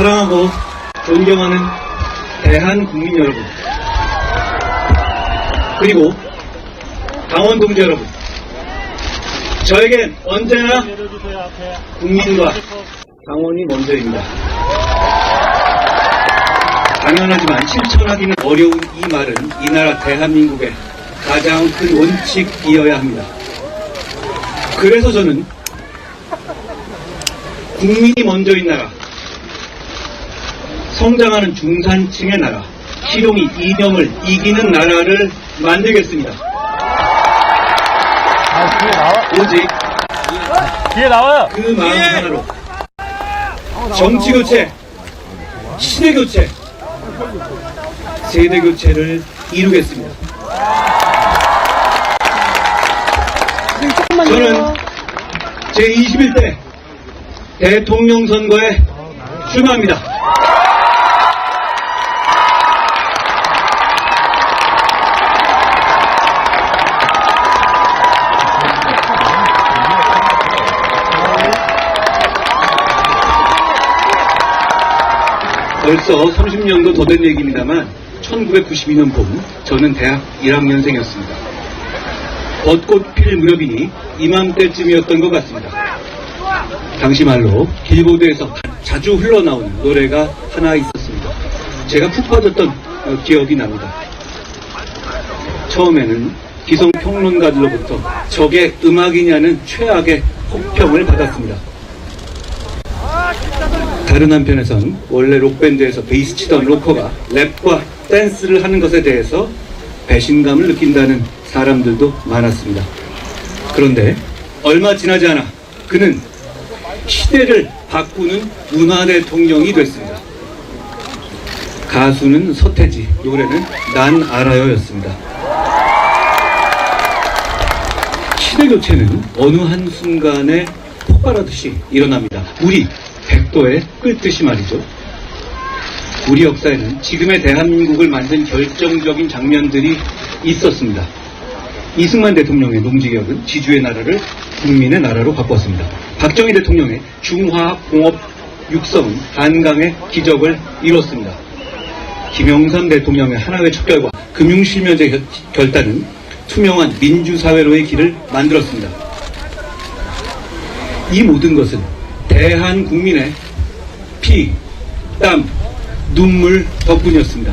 사랑하고 존경하는 대한국민 여러분, 그리고 당원 동지 여러분, 저에겐 언제나 국민과 당원이 먼저입니다. 당연하지만 실천하기는 어려운 이 말은 이 나라 대한민국의 가장 큰 원칙이어야 합니다. 그래서 저는 국민이 먼저인 나라, 성장하는 중산층의 나라, 희룡이 이념을 이기는 나라를 만들겠습니다. 오직 뒤에 나와요. 그 마음 하나로 정치 교체, 시대 교체, 세대 교체를 이루겠습니다. 저는 제21대 대통령 선거에 출마합니다. 벌써 30년도 더 된 얘기입니다만 1992년 봄 저는 대학 1학년생이었습니다. 벚꽃 필 무렵이니 이맘때쯤이었던 것 같습니다. 당시 말로 길보드에서 자주 흘러나오는 노래가 하나 있었습니다. 제가 푹 빠졌던 기억이 납니다. 처음에는 기성평론가들로부터 저게 음악이냐는 최악의 혹평을 받았습니다. 다른 한편에선 원래 록밴드에서 베이스 치던 로커가 랩과 댄스를 하는 것에 대해서 배신감을 느낀다는 사람들도 많았습니다. 그런데 얼마 지나지 않아 그는 시대를 바꾸는 문화 대통령이 됐습니다. 가수는 서태지, 노래는 난 알아요였습니다. 시대 교체는 어느 한순간에 폭발하듯이 일어납니다. 우리 백도에 끓듯이 말이죠. 우리 역사에는 지금의 대한민국을 만든 결정적인 장면들이 있었습니다. 이승만 대통령의 농지개혁은 지주의 나라를 국민의 나라로 바꿨습니다. 박정희 대통령의 중화공업 육성은 한강의 기적을 이뤘습니다. 김영삼 대통령의 하나회 척결과 금융실명제 결단은 투명한 민주사회로의 길을 만들었습니다. 이 모든 것은 대한국민의 피, 땀, 눈물 덕분이었습니다.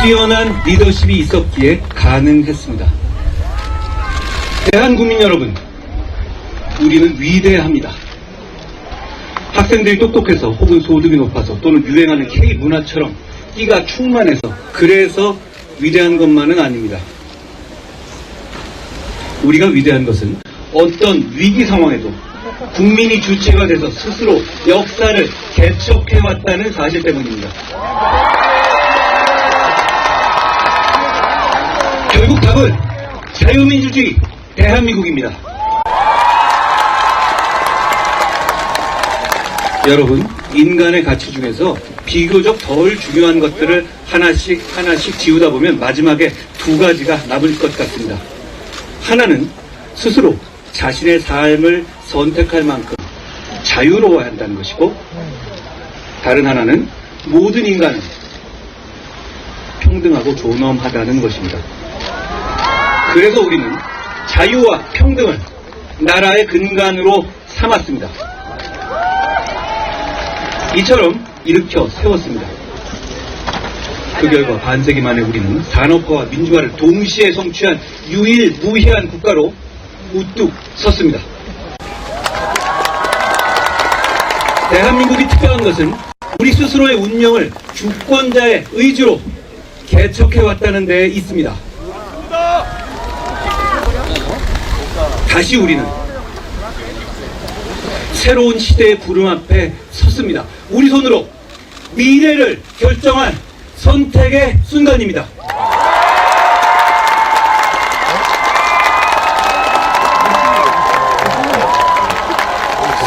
뛰어난 리더십이 있었기에 가능했습니다. 대한국민 여러분, 우리는 위대합니다. 학생들이 똑똑해서 혹은 소득이 높아서 또는 유행하는 K문화처럼 끼가 충만해서 그래서 위대한 것만은 아닙니다. 우리가 위대한 것은 어떤 위기 상황에도 국민이 주체가 돼서 스스로 역사를 개척해왔다는 사실 때문입니다. 결국 답은 자유민주주의 대한민국입니다. 여러분, 인간의 가치 중에서 비교적 덜 중요한 것들을 하나씩 지우다 보면 마지막에 두 가지가 남을 것 같습니다. 하나는 스스로 자신의 삶을 선택할 만큼 자유로워야 한다는 것이고, 다른 하나는 모든 인간은 평등하고 존엄하다는 것입니다. 그래서 우리는 자유와 평등을 나라의 근간으로 삼았습니다. 이처럼 일으켜 세웠습니다. 그 결과 반세기 만에 우리는 산업화와 민주화를 동시에 성취한 유일무이한 국가로 우뚝 섰습니다. 대한민국이 특별한 것은 우리 스스로의 운명을 주권자의 의지로 개척해왔다는 데 있습니다. 다시 우리는 새로운 시대의 부름 앞에 섰습니다. 우리 손으로 미래를 결정한 선택의 순간입니다.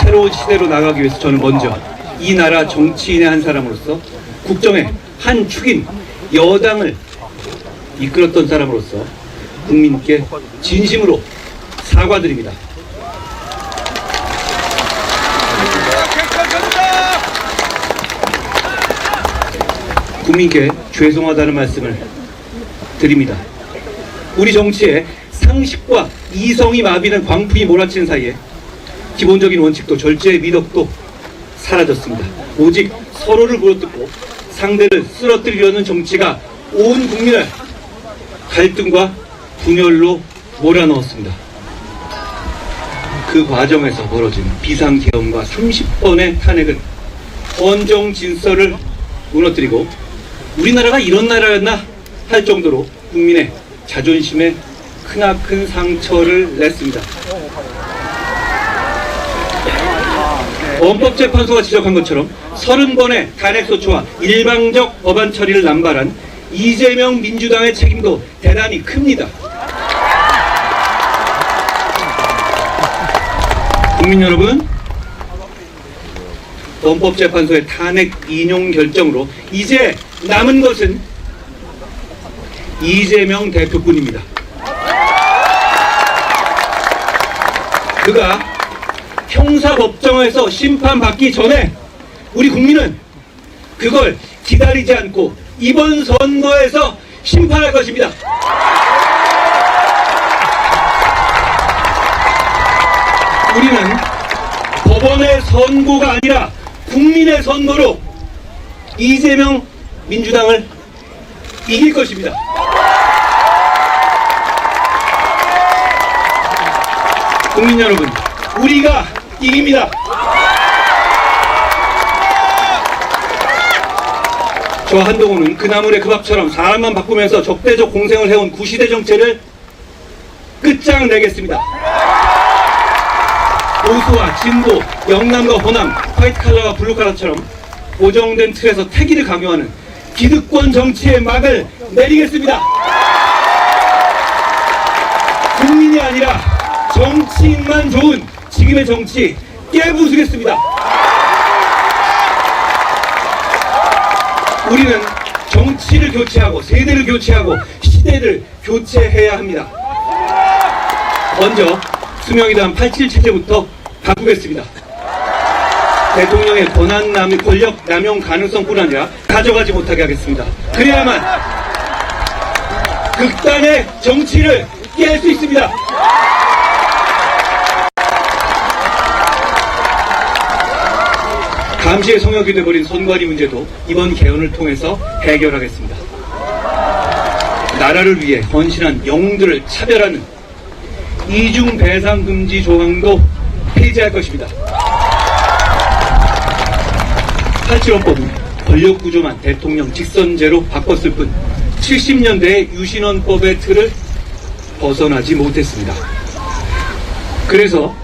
새로운 시대로 나가기 위해서 저는 먼저 이 나라 정치인의 한 사람으로서, 국정의 한 축인 여당을 이끌었던 사람으로서 국민께 진심으로 사과드립니다. 국민께 죄송하다는 말씀을 드립니다. 우리 정치에 상식과 이성이 마비된 광풍이 몰아치는 사이에 기본적인 원칙도 절제의 미덕도 사라졌습니다. 오직 서로를 물어뜯고 상대를 쓰러뜨리려는 정치가 온 국민을 갈등과 분열로 몰아넣었습니다. 그 과정에서 벌어진 비상계엄과 30번의 탄핵은 헌정 질서를 무너뜨리고 우리나라가 이런 나라였나 할 정도로 국민의 자존심에 크나큰 상처를 냈습니다. 헌법재판소가 지적한 것처럼 30번의 탄핵소추와 일방적 법안 처리를 남발한 이재명 민주당의 책임도 대단히 큽니다. 국민 여러분, 헌법재판소의 탄핵 인용 결정으로 이제 남은 것은 이재명 대표뿐입니다. 그가 형사법정에서 심판받기 전에 우리 국민은 그걸 기다리지 않고 이번 선거에서 심판할 것입니다. 우리는 법원의 선고가 아니라 국민의 선거로 이재명 민주당을 이길 것입니다. 국민 여러분, 우리가 이깁니다. 저 한동훈은 그 나물의 그 밥처럼 사람만 바꾸면서 적대적 공생을 해온 구시대 정체를 끝장내겠습니다. 보수와 진보, 영남과 호남, 화이트칼라와 블루칼라처럼 고정된 틀에서 태기를 강요하는 기득권 정치의 막을 내리겠습니다. 국민이 아니라 정치인만 좋은 지금의 정치 깨부수겠습니다. 우리는 정치를 교체하고 세대를 교체하고 시대를 교체해야 합니다. 먼저 수명이단 87 체제부터 바꾸겠습니다. 대통령의 권력 남용 가능성뿐 아니라 가져가지 못하게 하겠습니다. 그래야만 극단의 정치를 깰 수 있습니다. 감시의 성역이 되어버린 선관위 문제도 이번 개헌을 통해서 해결하겠습니다. 나라를 위해 헌신한 영웅들을 차별하는 이중 배상 금지 조항도 폐지할 것입니다. 87헌법은 권력구조만 대통령 직선제로 바꿨을 뿐 70년대의 유신헌법의 틀을 벗어나지 못했습니다. 그래서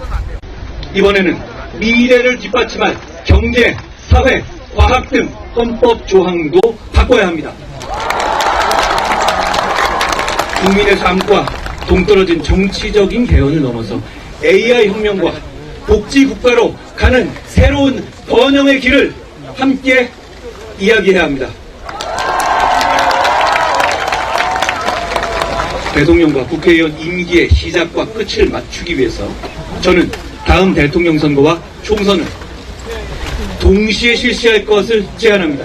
이번에는 미래를 뒷받침할 경제, 사회, 과학 등 헌법 조항도 바꿔야 합니다. 국민의 삶과 동떨어진 정치적인 개헌을 넘어서 AI 혁명과 복지 국가로 가는 새로운 번영의 길을 함께 이야기해야 합니다. 대통령과 국회의원 임기의 시작과 끝을 맞추기 위해서 저는 다음 대통령 선거와 총선을 동시에 실시할 것을 제안합니다.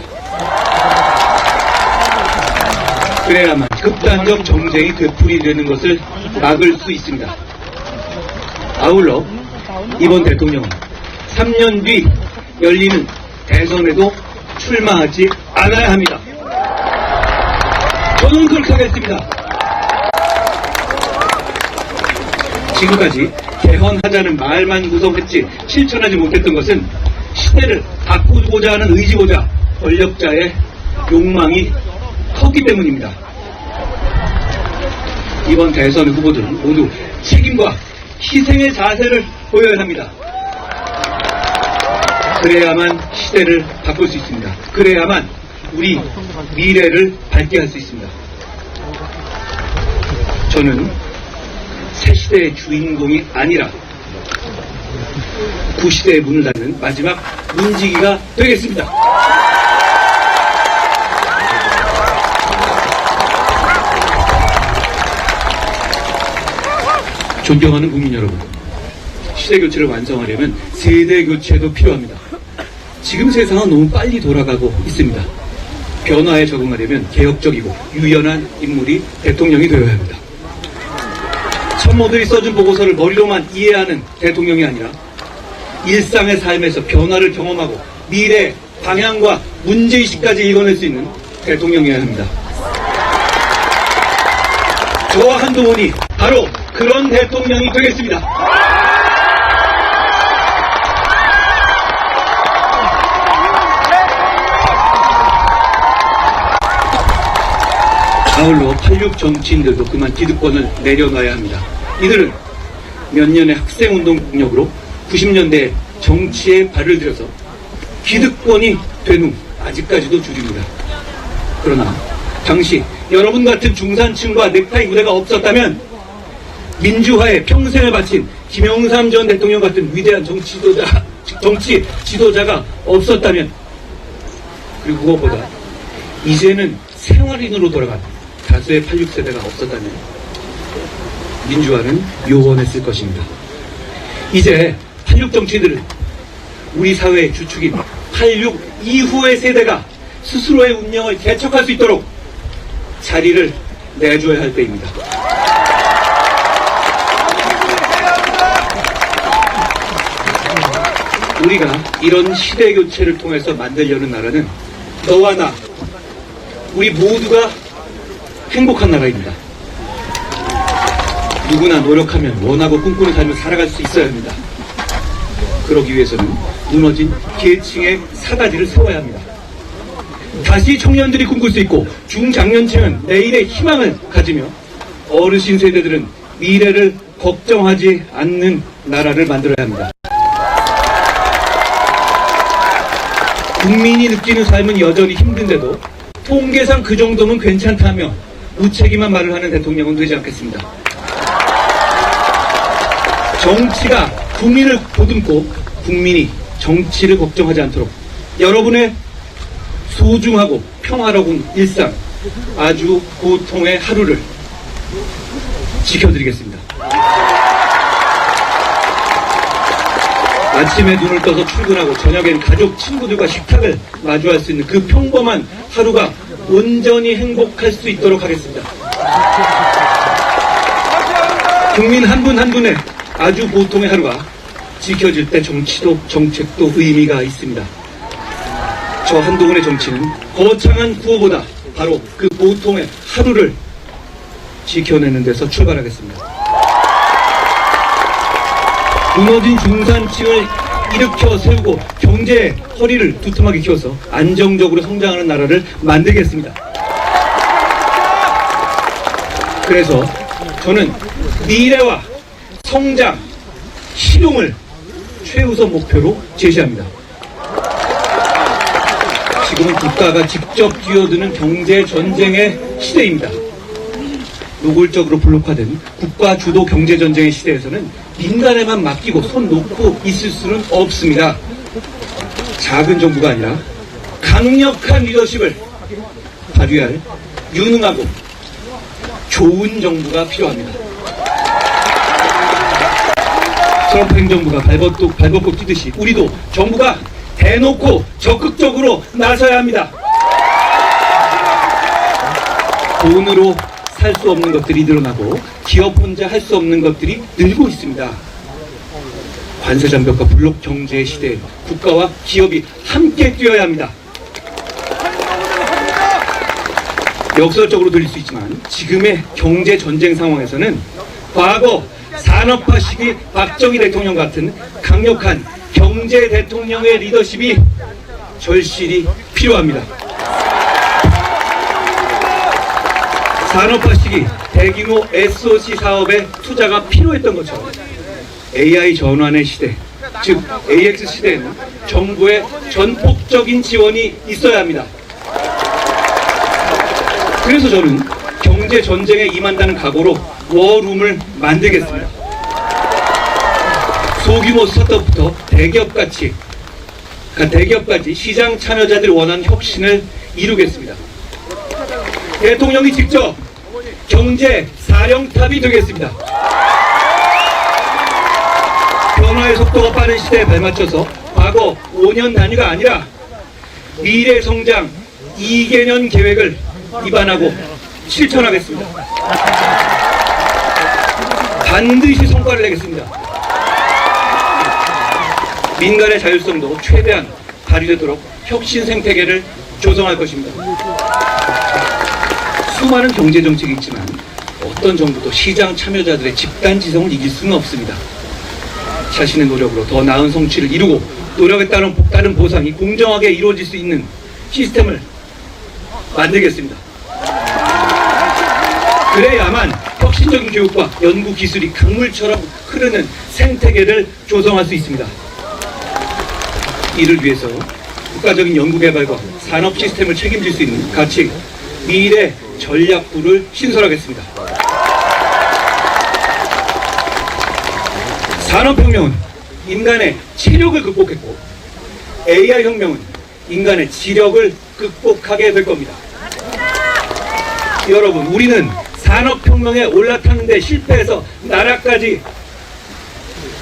그래야만 극단적 정쟁이 되풀이되는 것을 막을 수 있습니다. 아울러 이번 대통령은 3년 뒤 열리는 대선에도 출마하지 않아야 합니다. 저는 그렇게 하겠습니다. 지금까지 개헌하자는 말만 구성했지 실천하지 못했던 것은 시대를 바꾸고자 하는 의지보다 권력자의 욕망이 컸기 때문입니다. 이번 대선 후보들은 모두 책임과 희생의 자세를 보여야 합니다. 그래야만 시대를 바꿀 수 있습니다. 그래야만 우리 미래를 밝게 할 수 있습니다. 저는 새 시대의 주인공이 아니라 구시대의 문을 닫는 마지막 문지기가 되겠습니다. 존경하는 국민 여러분, 시대 교체를 완성하려면 세대 교체도 필요합니다. 지금 세상은 너무 빨리 돌아가고 있습니다. 변화에 적응하려면 개혁적이고 유연한 인물이 대통령이 되어야 합니다. 참모들이 써준 보고서를 머리로만 이해하는 대통령이 아니라 일상의 삶에서 변화를 경험하고 미래 방향과 문제의식까지 읽어낼 수 있는 대통령이어야 합니다. 저와 한동훈이 바로 그런 대통령이 되겠습니다. 아울러 86 정치인들도 그만 기득권을 내려놔야 합니다. 이들은 몇 년의 학생운동 능력으로 90년대 정치에 발을 들여서 기득권이 된 후 아직까지도 주류입니다. 그러나 당시 여러분 같은 중산층과 넥타이 무대가 없었다면 민주화에 평생을 바친 김영삼 전 대통령 같은 위대한 정치 지도자가 없었다면, 그리고 무엇보다 이제는 생활인으로 돌아간 다수의 86세대가 없었다면 민주화는 요원했을 것입니다. 이제 86 정치인들은 우리 사회의 주축인 86 이후의 세대가 스스로의 운명을 개척할 수 있도록 자리를 내줘야 할 때입니다. 우리가 이런 시대 교체를 통해서 만들려는 나라는 너와 나, 우리 모두가 행복한 나라입니다. 누구나 노력하면 원하고 꿈꾸는 삶을 살아갈 수 있어야 합니다. 그러기 위해서는 무너진 계층의 사다지를 세워야 합니다. 다시 청년들이 꿈꿀 수 있고 중장년층은 내일의 희망을 가지며 어르신 세대들은 미래를 걱정하지 않는 나라를 만들어야 합니다. 국민이 느끼는 삶은 여전히 힘든데도 통계상 그 정도면 괜찮다며 무책임한 말을 하는 대통령은 되지 않겠습니다. 정치가 국민을 보듬고 국민이 정치를 걱정하지 않도록 여러분의 소중하고 평화로운 일상, 아주 보통의 하루를 지켜드리겠습니다. 아침에 눈을 떠서 출근하고 저녁엔 가족, 친구들과 식탁을 마주할 수 있는 그 평범한 하루가 온전히 행복할 수 있도록 하겠습니다. 국민 한 분 한 분의 아주 보통의 하루가 지켜질 때 정치도 정책도 의미가 있습니다. 저 한동훈의 정치는 거창한 구호보다 바로 그 보통의 하루를 지켜내는 데서 출발하겠습니다. 무너진 중산층을 일으켜 세우고 경제의 허리를 두툼하게 키워서 안정적으로 성장하는 나라를 만들겠습니다. 그래서 저는 미래와 성장, 실용을 최우선 목표로 제시합니다. 지금은 국가가 직접 뛰어드는 경제 전쟁의 시대입니다. 노골적으로 블록화된 국가 주도 경제 전쟁의 시대에서는 민간에만 맡기고 손 놓고 있을 수는 없습니다. 작은 정부가 아니라 강력한 리더십을 발휘할 유능하고 좋은 정부가 필요합니다. 트럼프 행정부가 발벗고 뛰듯이 우리도 정부가 대놓고 적극적으로 나서야 합니다. 돈으로 살 수 없는 것들이 늘어나고 기업 혼자 할 수 없는 것들이 늘고 있습니다. 관세장벽과 블록 경제의 시대에 국가와 기업이 함께 뛰어야 합니다. 역설적으로 들릴 수 있지만 지금의 경제 전쟁 상황에서는 과거 산업화 시기 박정희 대통령 같은 강력한 경제 대통령의 리더십이 절실히 필요합니다. 산업화 시기 대규모 SOC 사업에 투자가 필요했던 것처럼 AI 전환의 시대, 즉 AX 시대에는 정부의 전폭적인 지원이 있어야 합니다. 그래서 저는 경제 전쟁에 임한다는 각오로 워룸을 만들겠습니다. 소규모 스타트업부터 대기업까지 시장 참여자들이 원하는 혁신을 이루겠습니다. 대통령이 직접 경제 사령탑이 되겠습니다. 변화의 속도가 빠른 시대에 발맞춰서 과거 5년 단위가 아니라 미래 성장 2개년 계획을 입안하고 실천하겠습니다. 반드시 성과를 내겠습니다. 민간의 자율성도 최대한 발휘되도록 혁신 생태계를 조성할 것입니다. 수많은 경제정책이 있지만 어떤 정부도 시장 참여자들의 집단지성을 이길 수는 없습니다. 자신의 노력으로 더 나은 성취를 이루고 노력에 따른 보상이 공정하게 이루어질 수 있는 시스템을 만들겠습니다. 그래야만 혁신적인 교육과 연구 기술이 강물처럼 흐르는 생태계를 조성할 수 있습니다. 이를 위해서 국가적인 연구개발과 산업 시스템을 책임질 수 있는 가치 미래 전략부를 신설하겠습니다. 산업혁명은 인간의 체력을 극복했고 AI혁명은 인간의 지력을 극복하게 될 겁니다. 여러분, 우리는 산업혁명에 올라타는데 실패해서 나라까지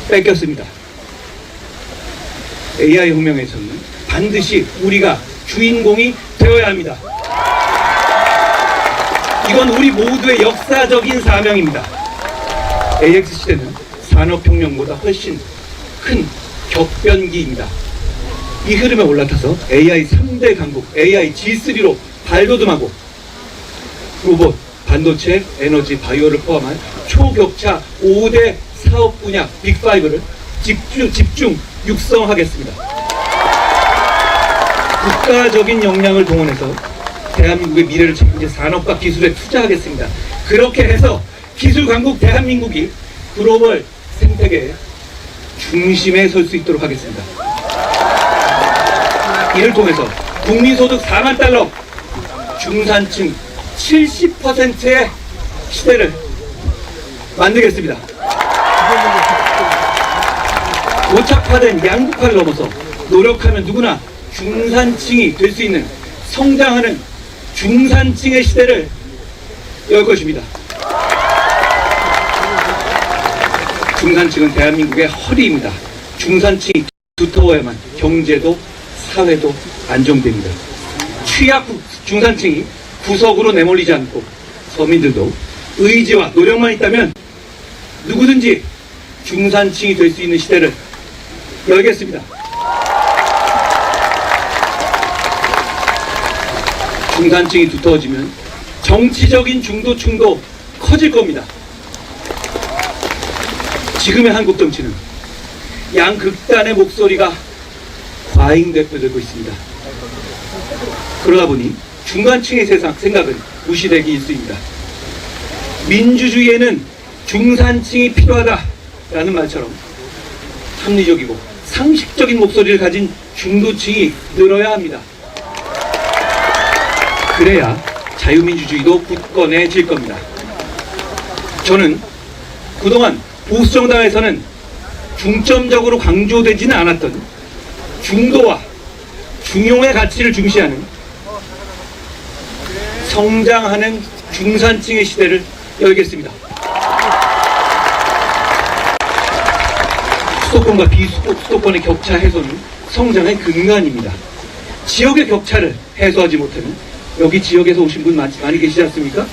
뺏겼습니다. AI혁명에서는 반드시 우리가 주인공이 되어야 합니다. 이건 우리 모두의 역사적인 사명입니다. AX 시대는 산업혁명보다 훨씬 큰 격변기입니다. 이 흐름에 올라타서 AI 3대 강국, AI G3로 발돋움하고 로봇, 반도체, 에너지, 바이오를 포함한 초격차 5대 사업 분야 빅5를 집중 육성하겠습니다. 국가적인 역량을 동원해서 대한민국의 미래를 책임질 산업과 기술에 투자하겠습니다. 그렇게 해서 기술 강국 대한민국이 글로벌 생태계의 중심에 설 수 있도록 하겠습니다. 이를 통해서 국민소득 4만 달러, 중산층 70%의 시대를 만들겠습니다. 고착화된 양극화를 넘어서 노력하면 누구나 중산층이 될 수 있는 성장하는 중산층의 시대를 열 것입니다. 중산층은 대한민국의 허리입니다. 중산층이 두터워야만 경제도 사회도 안정됩니다. 취약 중산층이 구석으로 내몰리지 않고 서민들도 의지와 노력만 있다면 누구든지 중산층이 될 수 있는 시대를 열겠습니다. 중산층이 두터워지면 정치적인 중도층도 커질 겁니다. 지금의 한국 정치는 양극단의 목소리가 과잉되고 있습니다. 그러다 보니 중간층의 생각은 무시되기 일쑤입니다. 민주주의에는 중산층이 필요하다라는 말처럼 합리적이고 상식적인 목소리를 가진 중도층이 늘어야 합니다. 그래야 자유민주주의도 굳건해질 겁니다. 저는 그동안 보수정당에서는 중점적으로 강조되지는 않았던 중도와 중용의 가치를 중시하는 성장하는 중산층의 시대를 열겠습니다. 수도권과 비수도권의 격차 해소는 성장의 근간입니다. 지역의 격차를 해소하지 못하면 여기 지역에서 오신 분 많이 계시지 않습니까?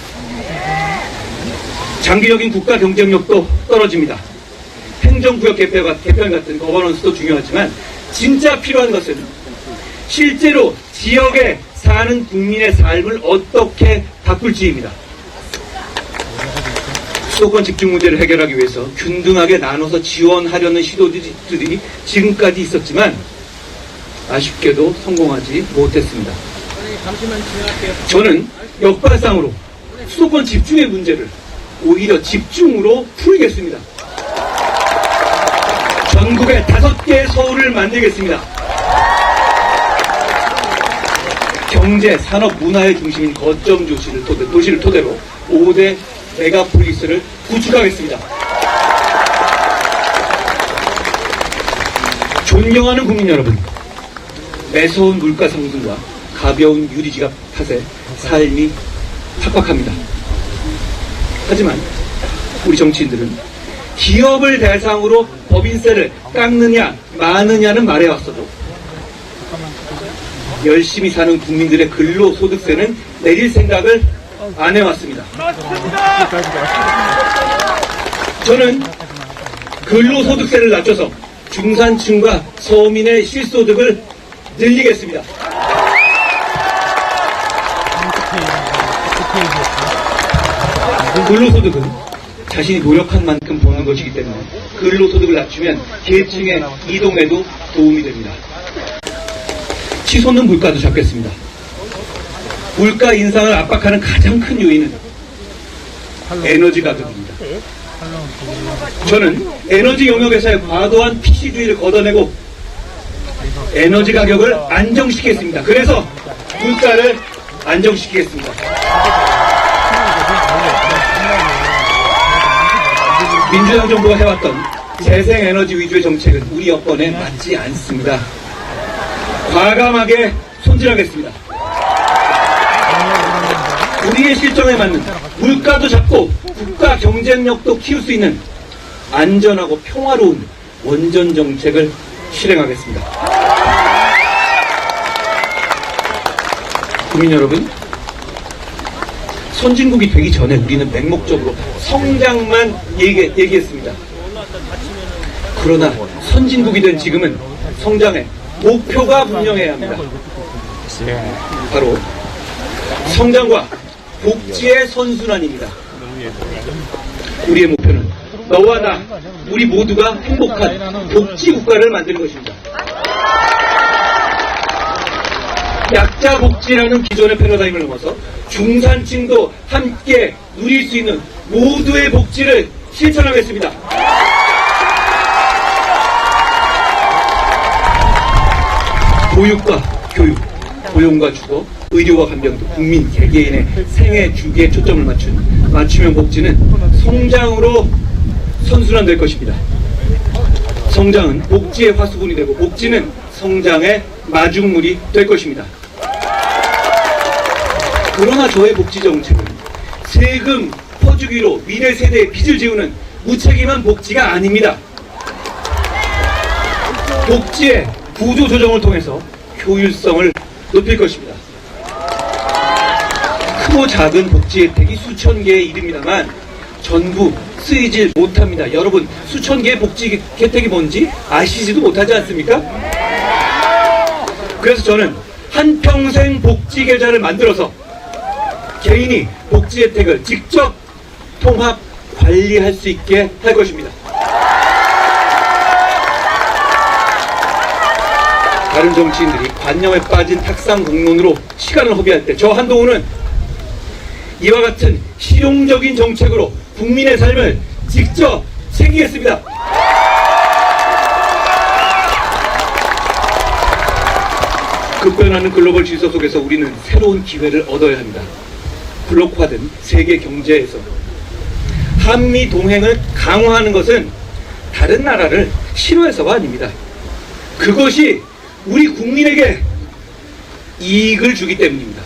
장기적인 국가 경쟁력도 떨어집니다. 행정구역 개편 같은 거버넌스도 중요하지만 진짜 필요한 것은 실제로 지역에 사는 국민의 삶을 어떻게 바꿀지입니다. 수도권 집중 문제를 해결하기 위해서 균등하게 나눠서 지원하려는 시도들이 지금까지 있었지만 아쉽게도 성공하지 못했습니다. 저는 역발상으로 수도권 집중의 문제를 오히려 집중으로 풀겠습니다. 전국에 5개의 서울을 만들겠습니다. 경제, 산업, 문화의 중심인 거점 도시를 토대로 5대 메가폴리스를 구축하겠습니다. 존경하는 국민 여러분, 매서운 물가 상승과 가벼운 유리지갑 탓에 삶이 팍팍합니다. 하지만 우리 정치인들은 기업을 대상으로 법인세를 깎느냐 마느냐는 말해왔어도 열심히 사는 국민들의 근로소득세는 내릴 생각을 안 해왔습니다. 저는 근로소득세를 낮춰서 중산층과 서민의 실소득을 늘리겠습니다. 근로소득은 자신이 노력한 만큼 버는 것이기 때문에 근로소득을 낮추면 계층의 이동에도 도움이 됩니다. 치솟는 물가도 잡겠습니다. 물가 인상을 압박하는 가장 큰 요인은 에너지 가격입니다. 저는 에너지 용역에서의 과도한 PC주의를 걷어내고 에너지 가격을 안정시키겠습니다. 그래서 물가를 안정시키겠습니다. 민주당 정부가 해왔던 재생에너지 위주의 정책은 우리 여건에 맞지 않습니다. 과감하게 손질하겠습니다. 우리의 실정에 맞는 물가도 잡고 국가 경쟁력도 키울 수 있는 안전하고 평화로운 원전 정책을 실행하겠습니다. 국민 여러분, 선진국이 되기 전에 우리는 맹목적으로 성장만 얘기했습니다. 그러나 선진국이 된 지금은 성장의 목표가 분명해야 합니다. 바로 성장과 복지의 선순환입니다. 우리의 목표는 너와 나, 우리 모두가 행복한 복지 국가를 만드는 것입니다. 약자 복지라는 기존의 패러다임을 넘어서 중산층도 함께 누릴 수 있는 모두의 복지를 실천하겠습니다. 보육과 교육, 고용과 주거, 의료와 간병 등 국민 개개인의 생애 주기에 초점을 맞추면 복지는 성장으로 선순환될 것입니다. 성장은 복지의 화수분이 되고 복지는 성장의 마중물이 될 것입니다. 그러나 저의 복지 정책은 세금 퍼주기로 미래 세대의 빚을 지우는 무책임한 복지가 아닙니다. 복지의 구조 조정을 통해서 효율성을 높일 것입니다. 크고 작은 복지 혜택이 수천 개에 이릅니다만 전부 쓰이질 못합니다. 여러분, 수천 개의 복지 혜택이 뭔지 아시지도 못하지 않습니까? 그래서 저는 한평생 복지 계좌를 만들어서 개인이 복지 혜택을 직접 통합 관리할 수 있게 할 것입니다. 다른 정치인들이 관념에 빠진 탁상 공론으로 시간을 허비할 때 저 한동훈은 이와 같은 실용적인 정책으로 국민의 삶을 직접 챙기겠습니다. 급변하는 글로벌 질서 속에서 우리는 새로운 기회를 얻어야 합니다. 블록화된 세계 경제에서 한미 동행을 강화하는 것은 다른 나라를 싫어해서가 아닙니다. 그것이 우리 국민에게 이익을 주기 때문입니다.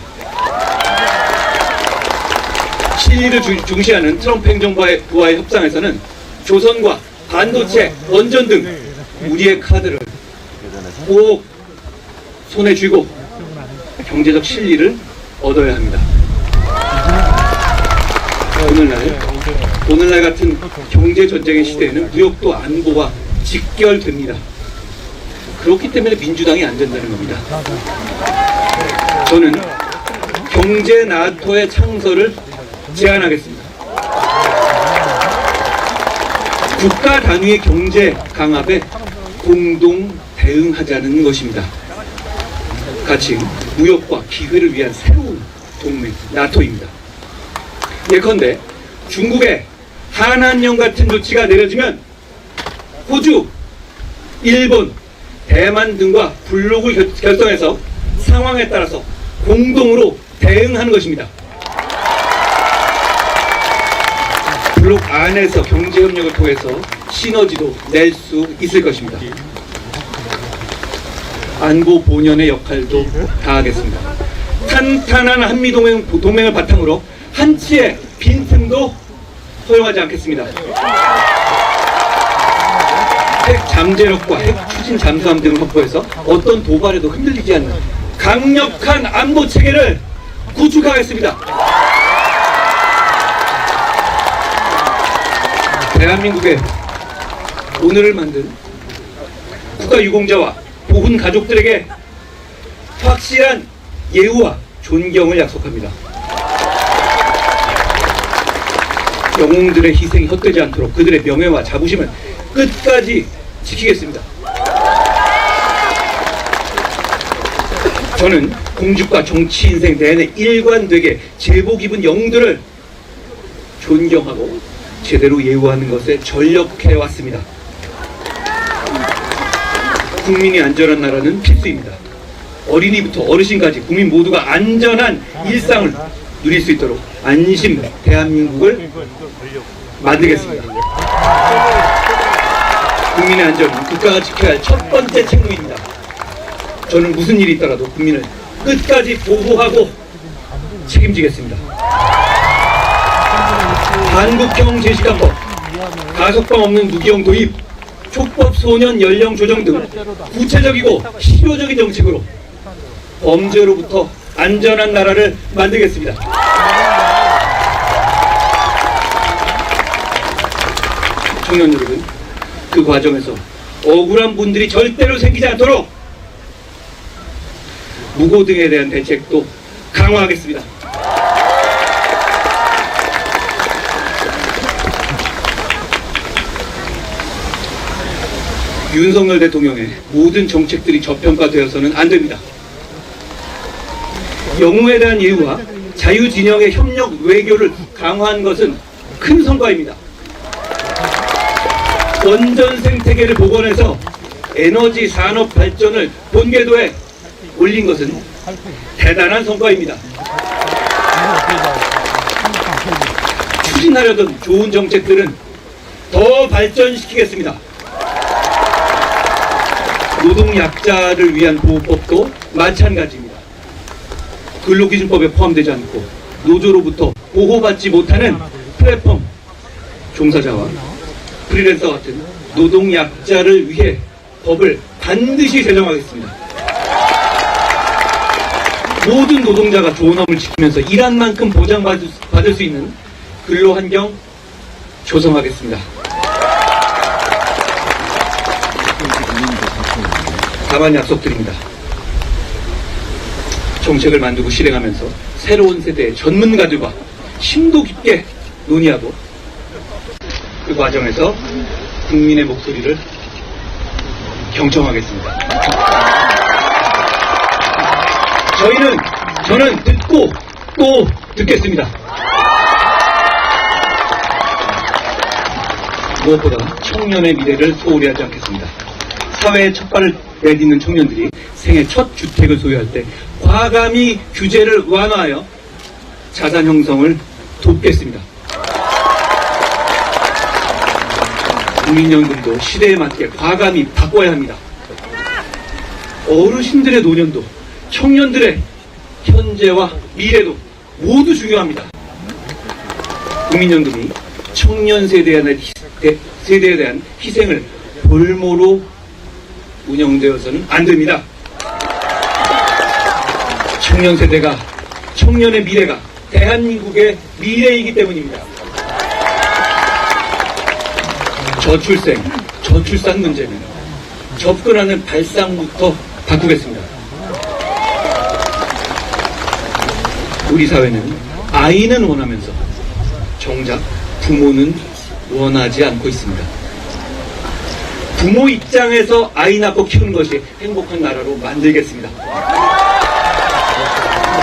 실리를 중시하는 트럼프 행정부와의 협상에서는 조선과 반도체, 원전 등 우리의 카드를 꼭 손에 쥐고 경제적 실리를 얻어야 합니다. 오늘날 같은 경제 전쟁의 시대에는 무역도 안보와 직결됩니다. 그렇기 때문에 민주당이 안 된다는 겁니다. 저는 경제 나토의 창설을 제안하겠습니다. 국가 단위의 경제 강압에 공동 대응하자는 것입니다. 같이 무역과 기회를 위한 새로운 동맹 나토입니다. 예컨대 중국의 한한령 같은 조치가 내려지면 호주, 일본, 대만 등과 블록을 결성해서 상황에 따라서 공동으로 대응하는 것입니다. 블록 안에서 경제협력을 통해서 시너지도 낼 수 있을 것입니다. 안보 본연의 역할도 다하겠습니다. 탄탄한 한미동맹을 바탕으로 한치의 빈틈도 허용하지 않겠습니다. 핵 잠재력과 핵 추진 통신 잠수함 등을 확보해서 어떤 도발에도 흔들리지 않는 강력한 안보 체계를 구축하겠습니다. 대한민국의 오늘을 만든 국가유공자와 보훈 가족들에게 확실한 예우와 존경을 약속합니다. 영웅들의 희생이 헛되지 않도록 그들의 명예와 자부심을 끝까지 지키겠습니다. 저는 공직과 정치 인생 내내 일관되게 제복 입은 영웅들을 존경하고 제대로 예우하는 것에 전력해왔습니다. 국민이 안전한 나라는 필수입니다. 어린이부터 어르신까지 국민 모두가 안전한 일상을 누릴 수 있도록 안심 대한민국을 만들겠습니다. 국민의 안전은 국가가 지켜야 할 첫 번째 책무입니다. 저는 무슨 일이 있더라도 국민을 끝까지 보호하고 책임지겠습니다. 한국형 제시간법, 가석방 없는 무기형 도입, 촉법 소년 연령 조정 등 구체적이고 실효적인 정책으로 범죄로부터 안전한 나라를 만들겠습니다. 청년 여러분, 그 과정에서 억울한 분들이 절대로 생기지 않도록 무고 등에 대한 대책도 강화하겠습니다. 윤석열 대통령의 모든 정책들이 저평가되어서는 안 됩니다. 영웅에 대한 예우와 자유진영의 협력 외교를 강화한 것은 큰 성과입니다. 원전 생태계를 복원해서 에너지 산업 발전을 본궤도에 올린 것은 대단한 성과입니다. 추진하려던 좋은 정책들은 더 발전시키겠습니다. 노동약자를 위한 보호법도 마찬가지입니다. 근로기준법에 포함되지 않고 노조로부터 보호받지 못하는 플랫폼 종사자와 프리랜서 같은 노동약자를 위해 법을 반드시 제정하겠습니다. 모든 노동자가 좋은 업을 지키면서 일한 만큼 보장받을 수 있는 근로환경 조성하겠습니다. 다만 약속드립니다. 정책을 만들고 실행하면서 새로운 세대의 전문가들과 심도 깊게 논의하고 그 과정에서 국민의 목소리를 경청하겠습니다. 저는 듣고 또 듣겠습니다. 무엇보다 청년의 미래를 소홀히 하지 않겠습니다. 사회의 첫 발을 내딛는 청년들이 생애 첫 주택을 소유할 때 과감히 규제를 완화하여 자산 형성을 돕겠습니다. 국민연금도 시대에 맞게 과감히 바꿔야 합니다. 어르신들의 노년도 청년들의 현재와 미래도 모두 중요합니다. 국민연금이 청년 세대에 대한 희생을 볼모로 운영되어서는 안 됩니다. 청년 세대가, 청년의 미래가 대한민국의 미래이기 때문입니다. 저출생, 저출산 문제는 접근하는 발상부터 바꾸겠습니다. 우리 사회는 아이는 원하면서 정작 부모는 원하지 않고 있습니다. 부모 입장에서 아이 낳고 키우는 것이 행복한 나라로 만들겠습니다.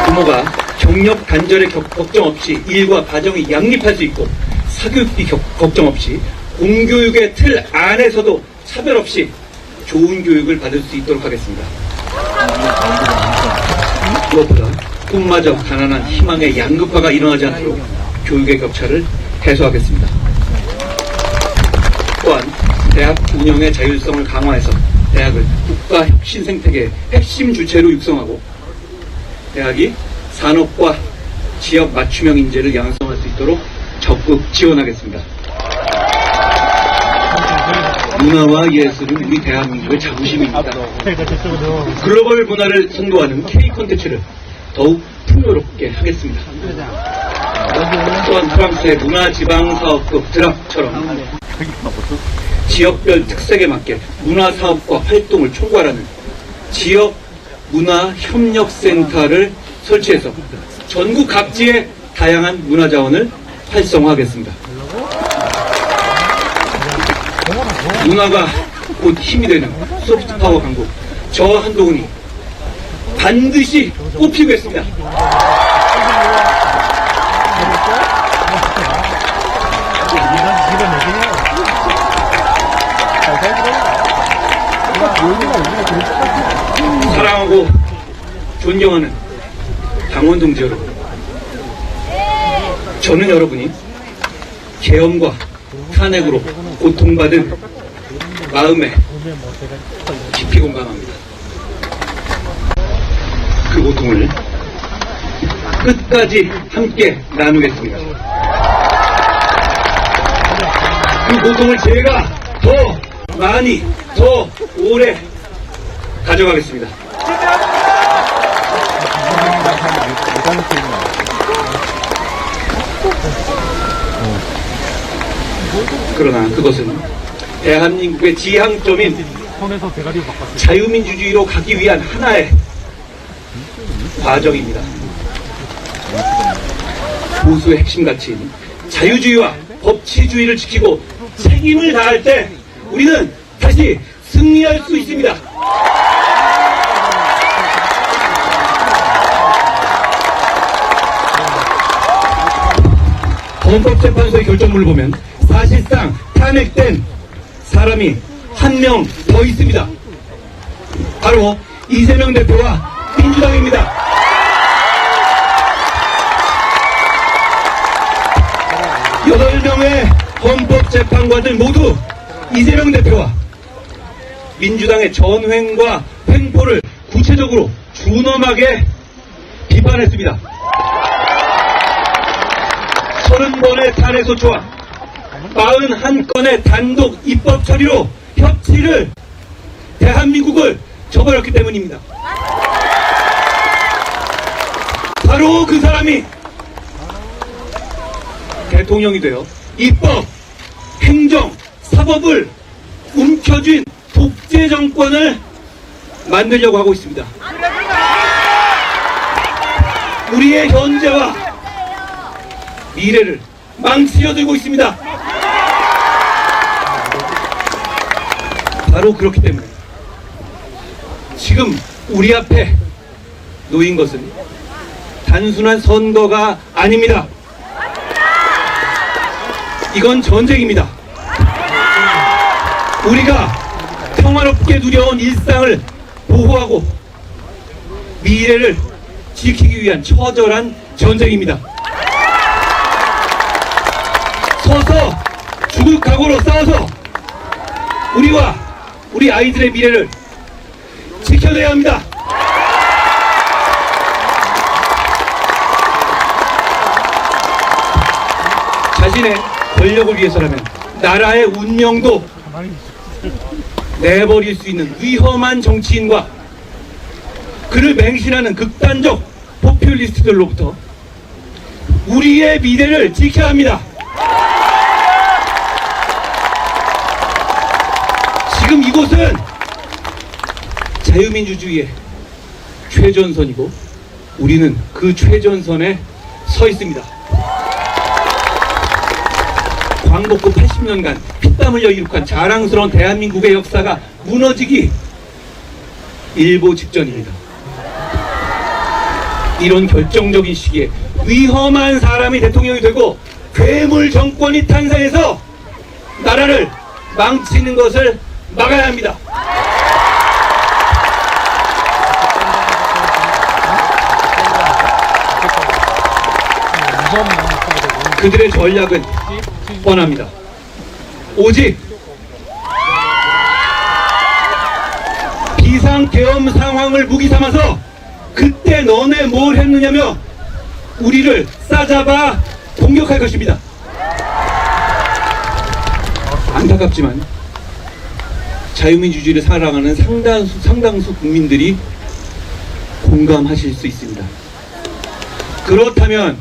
부모가 경력 단절의 걱정 없이 일과 가정이 양립할 수 있고 사교육비 걱정 없이 공교육의 틀 안에서도 차별 없이 좋은 교육을 받을 수 있도록 하겠습니다. 무엇보다 꿈마저 가난한 희망의 양극화가 일어나지 않도록 교육의 격차를 해소하겠습니다. 또한 대학 운영의 자율성을 강화해서 대학을 국가 혁신 생태계의 핵심 주체로 육성하고 대학이 산업과 지역 맞춤형 인재를 양성할 수 있도록 적극 지원하겠습니다. 문화와 예술은 우리 대한민국의 자부심입니다. 글로벌 문화를 선도하는 K 콘텐츠를 더욱 풍요롭게 하겠습니다. 또한 프랑스의 문화지방사업국 드락처럼 지역별 특색에 맞게 문화사업과 활동을 총괄하는 지역 문화협력센터를 설치해서 전국 각지의 다양한 문화자원을 활성화하겠습니다. 문화가 곧 힘이 되는 소프트파워 강국 저 한동훈이 반드시 뽑히겠습니다. 사랑하고 존경하는 당원 동지 여러분, 저는 여러분이 계엄과 탄핵으로 고통받은 마음에 깊이 공감합니다. 그 고통을 끝까지 함께 나누겠습니다. 그 고통을 제가 더 많이, 더 오래 가져가겠습니다. 그러나 그것은 대한민국의 지향점인 자유민주주의로 가기 위한 하나의 과정입니다. 보수의 핵심 가치인 자유주의와 법치주의를 지키고 책임을 다할 때 우리는 다시 승리할 수 있습니다. 헌법재판소의 결정문을 보면 사실상 탄핵된 사람이 한 명 더 있습니다. 바로 이재명 대표와 민주당입니다. 여덟 명의 헌법재판관들 모두 이재명 대표와 민주당의 전횡과 횡포를 구체적으로 준엄하게 비판했습니다. 30번의 탄핵소추와 41건의 단독 입법 처리로 협치를 대한민국을 저버렸기 때문입니다. 바로 그 사람이 대통령이 되어 입법, 행정, 사법을 움켜쥔 독재 정권을 만들려고 하고 있습니다. 우리의 현재와 미래를 망치려들고 있습니다. 바로 그렇기 때문에 지금 우리 앞에 놓인 것은 단순한 선거가 아닙니다. 이건 전쟁입니다. 우리가 평화롭게 누려온 일상을 보호하고 미래를 지키기 위한 처절한 전쟁입니다. 서서 죽을 각오로 싸워서 우리와 우리 아이들의 미래를 지켜내야 합니다. 자신의 권력을 위해서라면 나라의 운명도 내버릴 수 있는 위험한 정치인과 그를 맹신하는 극단적 포퓰리스트들로부터 우리의 미래를 지켜야 합니다. 지금 이곳은 자유민주주의의 최전선이고 우리는 그 최전선에 서 있습니다. 광복후 80년간 피땀 흘려 이룩한 자랑스러운 대한민국의 역사가 무너지기 일보 직전입니다. 이런 결정적인 시기에 위험한 사람이 대통령이 되고 괴물 정권이 탄생해서 나라를 망치는 것을 막아야 합니다. 그들의 전략은 뻔합니다. 오직 비상계엄 상황을 무기 삼아서 그때 너네 뭘 했느냐며 우리를 싸잡아 공격할 것입니다. 안타깝지만 자유민주주의를 사랑하는 상당수 국민들이 공감하실 수 있습니다. 그렇다면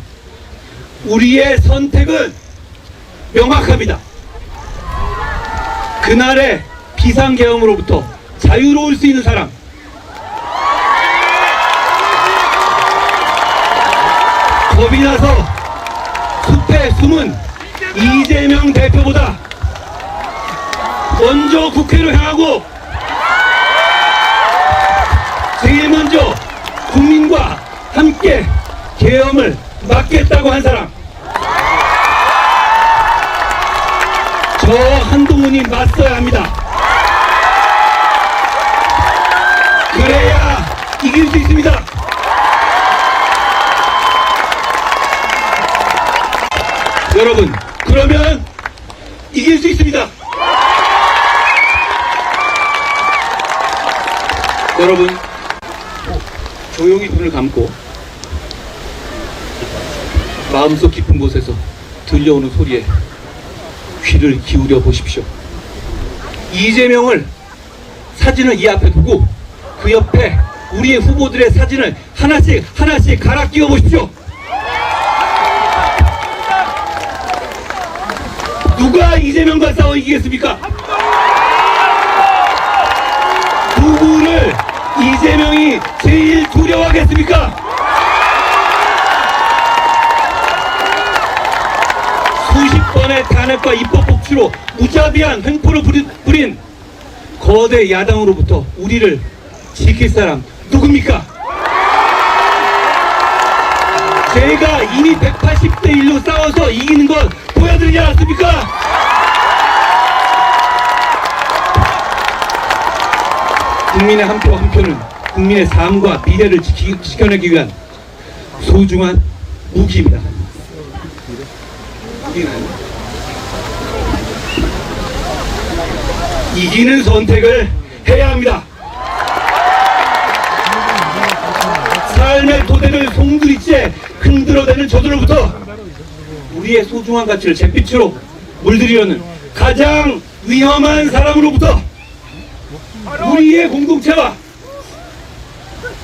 우리의 선택은 명확합니다. 그날의 비상계엄으로부터 자유로울 수 있는 사람, 겁이 나서 숲에 숨은 이재명 대표보다 먼저 국회로 향하고 제일 먼저 국민과 함께 계엄을 막겠다고 한 사람, 저 한동훈이 맞서야 합니다. 그래야 이길 수 있습니다. 여러분, 그러면 이길 수 있습니다. 여러분, 조용히 눈을 감고 마음속 깊은 곳에서 들려오는 소리에 귀를 기울여 보십시오. 이재명을 사진을 이 앞에 두고 그 옆에 우리의 후보들의 사진을 하나씩 갈아 끼워 보십시오. 누가 이재명과 싸워 이기겠습니까? 누구를 이재명이 제일 두려워하겠습니까? 수십 번의 탄핵과 입법 복추로 무자비한 횡포를 부린 거대 야당으로부터 우리를 지킬 사람 누굽니까? 제가 이미 180대 1로 싸워서 이기는 건 보여드리지 않았습니까? 국민의 한 표 한 표는 국민의 삶과 미래를 지켜내기 위한 소중한 무기입니다. 이기는 선택을 해야 합니다. 삶의 토대를 송두리째 흔들어대는 저들로부터 우리의 소중한 가치를 잿빛으로 물들이려는 가장 위험한 사람으로부터 우리의 공동체와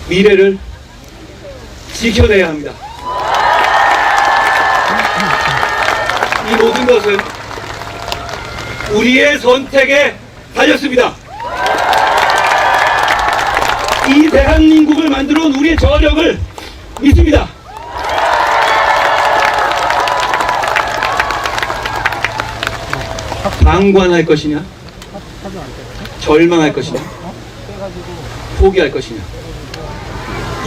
미래를 지켜내야 합니다. 이 모든 것은 우리의 선택에 달렸습니다. 이 대한민국을 만들어 온 우리의 저력을 믿습니다. 방관할 것이냐, 절망할 것이냐, 포기할 것이냐,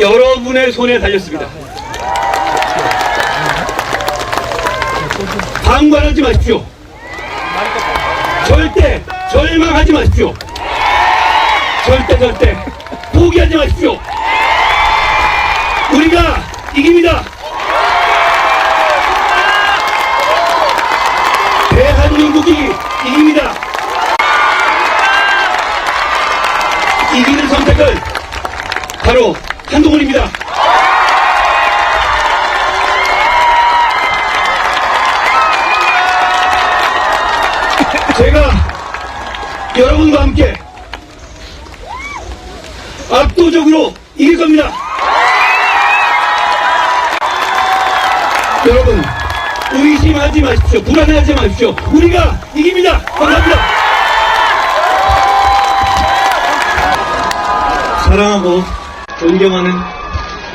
여러분의 손에 달렸습니다. 방관하지 마십시오. 절대 절망하지 마십시오. 절대 포기하지 마십시오. 우리가 이깁니다. 대한민국이 이깁니다. 이기는 선택은 바로 한동훈입니다. 제가 여러분과 함께 압도적으로 이길 겁니다. 여러분, 의심하지 마십시오. 불안해하지 마십시오. 우리가 이깁니다. 감사합니다. 사랑하고 존경하는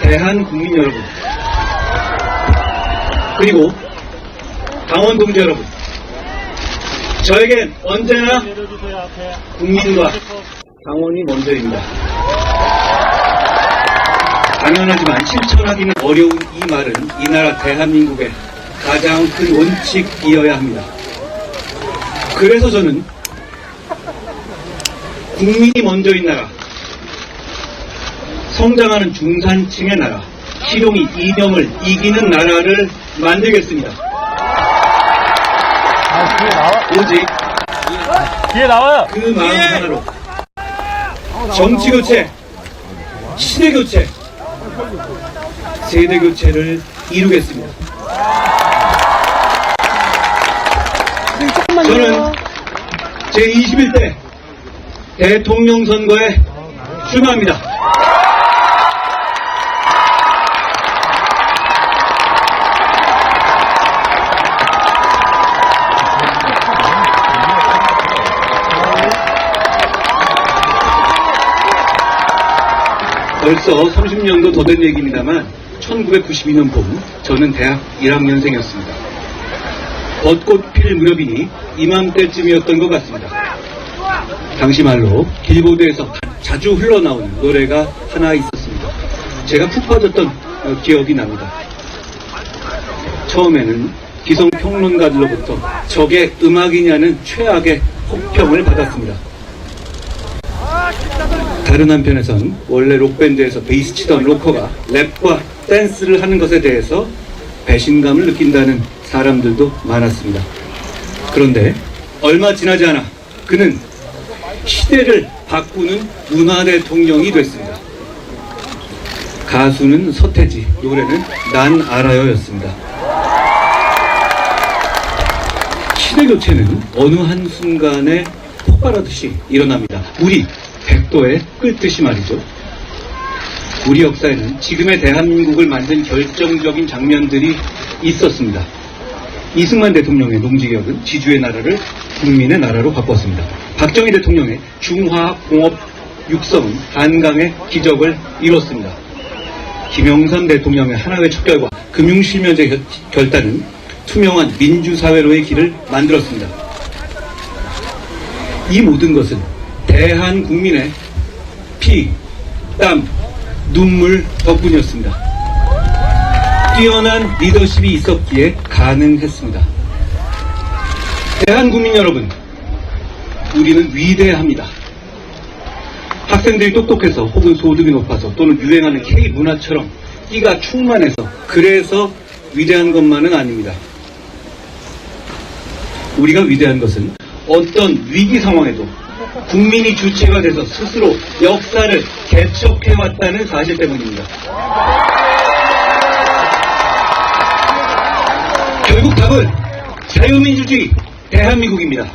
대한국민 여러분, 그리고 당원 동지 여러분, 저에겐 언제나 국민과 당원이 먼저입니다. 가난하지만 실천하기는 어려운 이 말은 이 나라 대한민국의 가장 큰 원칙이어야 합니다. 그래서 저는 국민이 먼저인 나라, 성장하는 중산층의 나라, 실용이 이념을 이기는 나라를 만들겠습니다. 오직 뒤에 나와요. 그 마음 하나로 정치 교체, 시대 교체, 세대 교체를 이루겠습니다. 저는 제21대 대통령 선거에 출마합니다. 벌써 30년도 더 된 얘기입니다만 1992년 봄 저는 대학 1학년생이었습니다. 벚꽃 필 무렵이니 이맘때쯤이었던 것 같습니다. 당시 말로 길보드에서 자주 흘러나오는 노래가 하나 있었습니다. 제가 푹 빠졌던 기억이 납니다. 처음에는 기성평론가들로부터 저게 음악이냐는 최악의 혹평을 받았습니다. 다른 한편에선 원래 록밴드에서 베이스 치던 로커가 랩과 댄스를 하는 것에 대해서 배신감을 느낀다는 사람들도 많았습니다. 그런데 얼마 지나지 않아 그는 시대를 바꾸는 문화 대통령이 됐습니다. 가수는 서태지, 노래는 난 알아요였습니다. 시대 교체는 어느 한순간에 폭발하듯이 일어납니다. 우리 백도에 끓듯이 말이죠. 우리 역사에는 지금의 대한민국을 만든 결정적인 장면들이 있었습니다. 이승만 대통령의 농지개혁은 지주의 나라를 국민의 나라로 바꿨습니다. 박정희 대통령의 중화공업 육성은 한강의 기적을 이뤘습니다. 김영삼 대통령의 하나회 척결과 금융실명제 결단은 투명한 민주사회로의 길을 만들었습니다. 이 모든 것은 대한국민의 피, 땀, 눈물 덕분이었습니다. 뛰어난 리더십이 있었기에 가능했습니다. 대한국민 여러분, 우리는 위대합니다. 학생들이 똑똑해서 혹은 소득이 높아서 또는 유행하는 K문화처럼 끼가 충만해서 그래서 위대한 것만은 아닙니다. 우리가 위대한 것은 어떤 위기 상황에도 국민이 주체가 돼서 스스로 역사를 개척해왔다는 사실 때문입니다. 결국 답은 자유민주주의 대한민국입니다.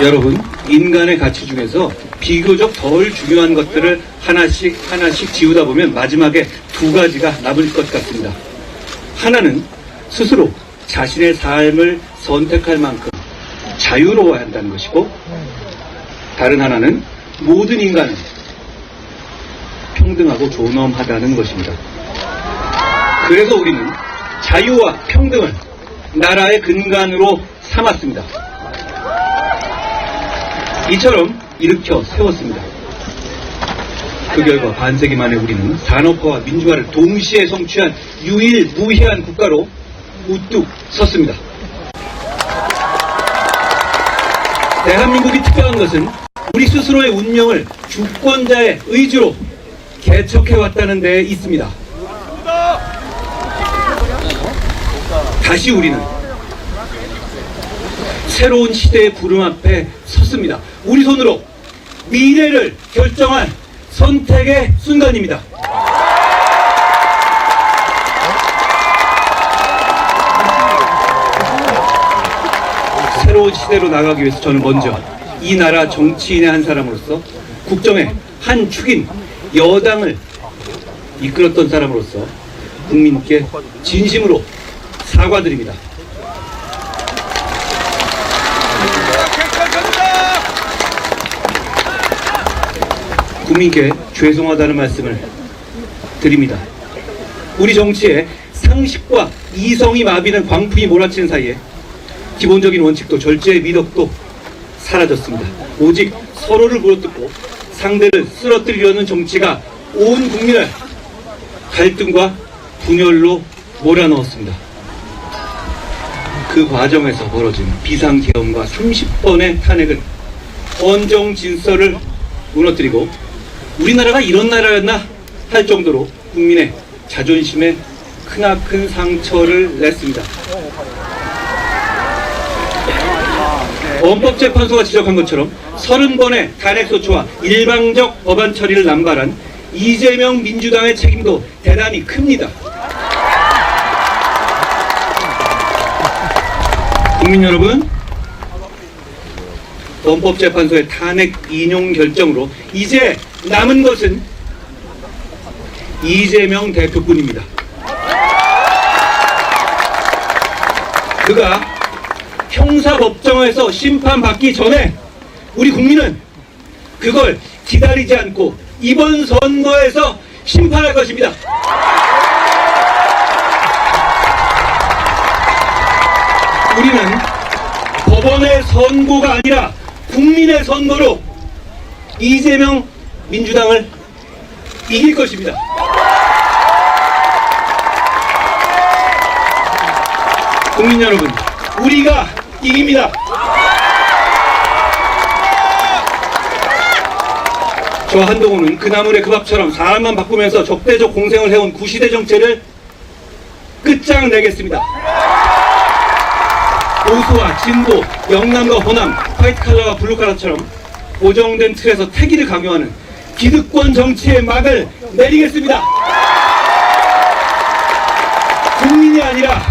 여러분, 인간의 가치 중에서 비교적 덜 중요한 것들을 하나씩 지우다 보면 마지막에 두 가지가 남을 것 같습니다. 하나는 스스로 자신의 삶을 선택할 만큼 자유로워야 한다는 것이고, 다른 하나는 모든 인간은 평등하고 존엄하다는 것입니다. 그래서 우리는 자유와 평등을 나라의 근간으로 삼았습니다. 이처럼 일으켜 세웠습니다. 그 결과 반세기 만에 우리는 산업화와 민주화를 동시에 성취한 유일무이한 국가로 우뚝 섰습니다. 대한민국이 특별한 것은 우리 스스로의 운명을 주권자의 의지로 개척해왔다는 데 있습니다. 다시 우리는 새로운 시대의 부름 앞에 섰습니다. 우리 손으로 미래를 결정한 선택의 순간입니다. 새로운 시대로 나가기 위해서 저는 먼저 이 나라 정치인의 한 사람으로서, 국정의 한 축인 여당을 이끌었던 사람으로서 국민께 진심으로 사과드립니다. 국민께 죄송하다는 말씀을 드립니다. 우리 정치에 상식과 이성이 마비는 광풍이 몰아치는 사이에 기본적인 원칙도 절제의 미덕도 사라졌습니다. 오직 서로를 물어뜯고 상대를 쓰러뜨리려는 정치가 온 국민을 갈등과 분열로 몰아넣었습니다. 그 과정에서 벌어진 비상계엄과 30번의 탄핵은 헌정 질서를 무너뜨리고 우리나라가 이런 나라였나 할 정도로 국민의 자존심에 크나큰 상처를 냈습니다. 헌법재판소가 지적한 것처럼 30번의 탄핵소추와 일방적 법안 처리를 남발한 이재명 민주당의 책임도 대단히 큽니다. 국민 여러분, 헌법재판소의 탄핵 인용 결정으로 이제 남은 것은 이재명 대표뿐입니다. 그가 형사법정에서 심판받기 전에 우리 국민은 그걸 기다리지 않고 이번 선거에서 심판할 것입니다. 우리는 법원의 선고가 아니라 국민의 선거로 이재명 민주당을 이길 것입니다. 국민 여러분, 우리가 이깁니다. 저 한동훈은 그나물의 그 밥처럼 사람만 바꾸면서 적대적 공생을 해온 구시대 정체를 끝장내겠습니다. 보수와 진보, 영남과 호남, 화이트칼라와 블루칼라처럼 고정된 틀에서 태기를 강요하는 기득권 정치의 막을 내리겠습니다. 국민이 아니라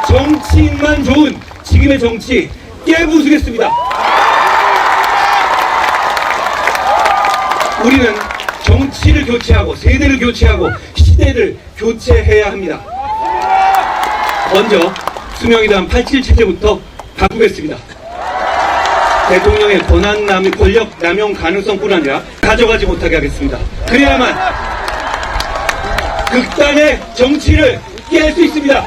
정치인만 좋은 지금의 정치 깨부수겠습니다. 우리는 정치를 교체하고 세대를 교체하고 시대를 교체해야 합니다. 먼저 수명이단 87 체제부터 바꾸겠습니다. 대통령의 권력 남용 가능성뿐 아니라 가져가지 못하게 하겠습니다. 그래야만 극단의 정치를 깰 수 있습니다.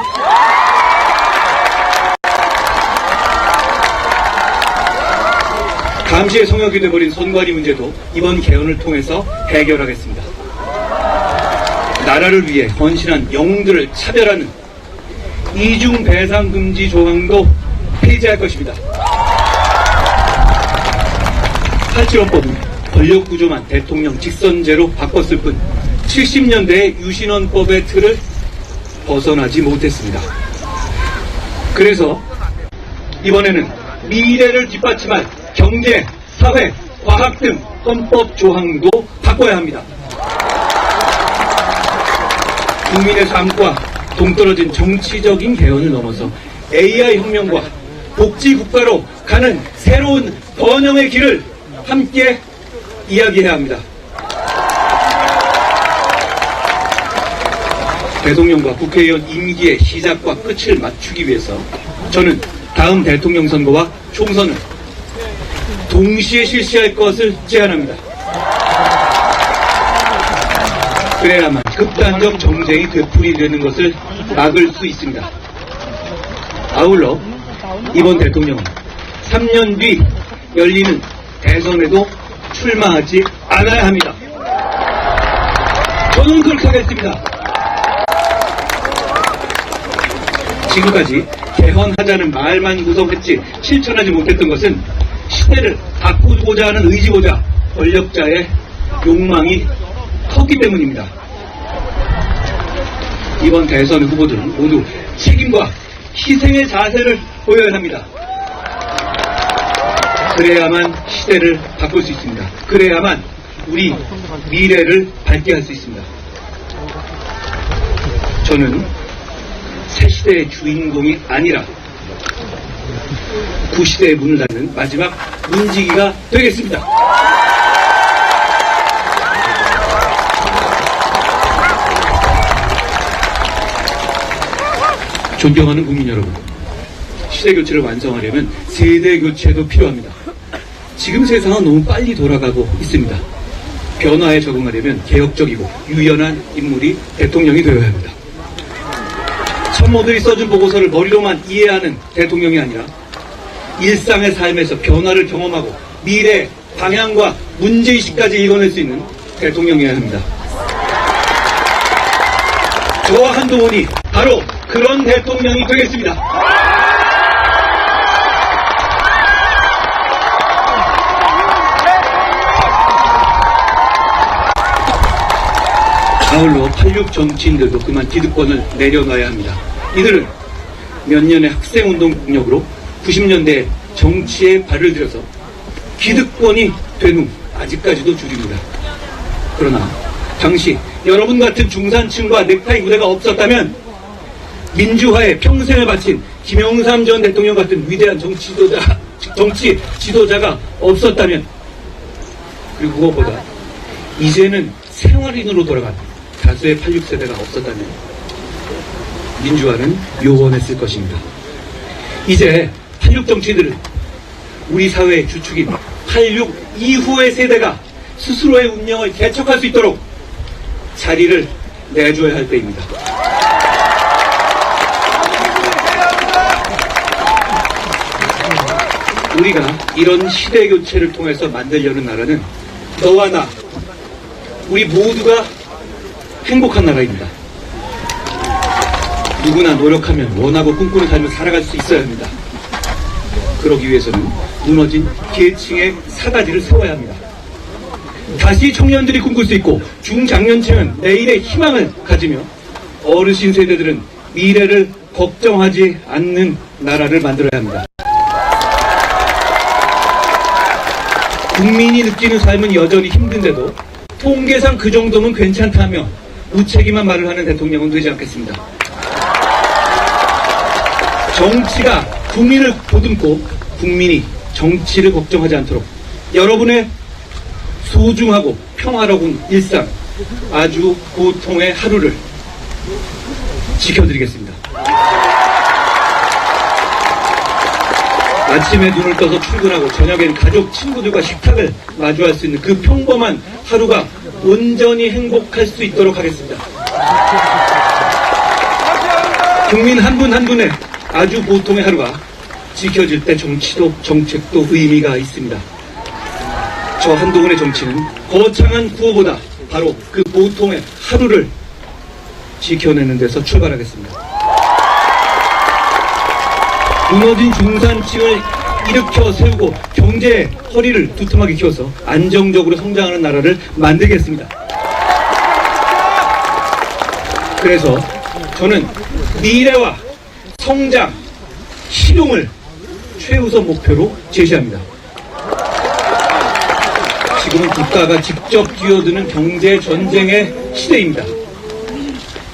감시의 성역이 되어버린 선관위 문제도 이번 개헌을 통해서 해결하겠습니다. 나라를 위해 헌신한 영웅들을 차별하는 이중 배상 금지 조항도 폐지할 것입니다. 87헌법은 권력구조만 대통령 직선제로 바꿨을 뿐 70년대의 유신헌법의 틀을 벗어나지 못했습니다. 그래서 이번에는 미래를 뒷받침할 경제, 사회, 과학 등 헌법 조항도 바꿔야 합니다. 국민의 삶과 동떨어진 정치적인 개헌을 넘어서 AI 혁명과 복지 국가로 가는 새로운 번영의 길을 함께 이야기해야 합니다. 대통령과 국회의원 임기의 시작과 끝을 맞추기 위해서 저는 다음 대통령 선거와 총선을 동시에 실시할 것을 제안합니다. 그래야만 극단적 정쟁이 되풀이되는 것을 막을 수 있습니다. 아울러 이번 대통령은 3년 뒤 열리는 대선에도 출마하지 않아야 합니다. 저는 그렇게 하겠습니다. 지금까지 개헌하자는 말만 구성했지 실천하지 못했던 것은 시대를 바꾸고자 하는 의지보다 권력자의 욕망이 컸기 때문입니다. 이번 대선 후보들은 모두 책임과 희생의 자세를 보여야 합니다. 그래야만 시대를 바꿀 수 있습니다. 그래야만 우리 미래를 밝게 할 수 있습니다. 저는 새 시대의 주인공이 아니라 구시대의 문을 닫는 마지막 문지기가 되겠습니다. 존경하는 국민 여러분, 시대 교체를 완성하려면 세대 교체도 필요합니다. 지금 세상은 너무 빨리 돌아가고 있습니다. 변화에 적응하려면 개혁적이고 유연한 인물이 대통령이 되어야 합니다. 참모들이 써준 보고서를 머리로만 이해하는 대통령이 아니라 일상의 삶에서 변화를 경험하고 미래 방향과 문제의식까지 읽어낼 수 있는 대통령이어야 합니다. 저와 한동훈이 바로 그런 대통령이 되겠습니다. 아울러 86 정치인들도 그만 기득권을 내려놔야 합니다. 이들은 몇 년의 학생운동 능력으로 90년대 정치에 발을 들여서 기득권이 된 후 아직까지도 줄입니다. 그러나 당시 여러분 같은 중산층과 넥타이 부대가 없었다면 민주화에 평생을 바친 김영삼 전 대통령 같은 위대한 정치 지도자 정치 지도자가 없었다면, 그리고 무엇보다 이제는 생활인으로 돌아간 다수의 86세대가 없었다면 민주화는 요원했을 것입니다. 이제 86 정치인들은 우리 사회의 주축인 86 이후의 세대가 스스로의 운명을 개척할 수 있도록 자리를 내줘야 할 때입니다. 우리가 이런 시대 교체를 통해서 만들려는 나라는 너와 나, 우리 모두가 행복한 나라입니다. 누구나 노력하면 원하고 꿈꾸는 삶을 살아갈 수 있어야 합니다. 그러기 위해서는 무너진 계층의 사다지를 세워야 합니다. 다시 청년들이 꿈꿀 수 있고 중장년층은 내일의 희망을 가지며 어르신 세대들은 미래를 걱정하지 않는 나라를 만들어야 합니다. 국민이 느끼는 삶은 여전히 힘든데도 통계상 그 정도면 괜찮다며 무책임한 말을 하는 대통령은 되지 않겠습니다. 정치가 국민을 보듬고 국민이 정치를 걱정하지 않도록 여러분의 소중하고 평화로운 일상, 아주 보통의 하루를 지켜드리겠습니다. 아침에 눈을 떠서 출근하고 저녁엔 가족, 친구들과 식탁을 마주할 수 있는 그 평범한 하루가 온전히 행복할 수 있도록 하겠습니다. 국민 한 분 한 분의 아주 보통의 하루가 지켜질 때 정치도 정책도 의미가 있습니다. 저 한동훈의 정치는 거창한 구호보다 바로 그 보통의 하루를 지켜내는 데서 출발하겠습니다. 무너진 중산층을 일으켜 세우고 경제의 허리를 두툼하게 키워서 안정적으로 성장하는 나라를 만들겠습니다. 그래서 저는 미래와 성장, 실용을 최우선 목표로 제시합니다. 지금은 국가가 직접 뛰어드는 경제 전쟁의 시대입니다.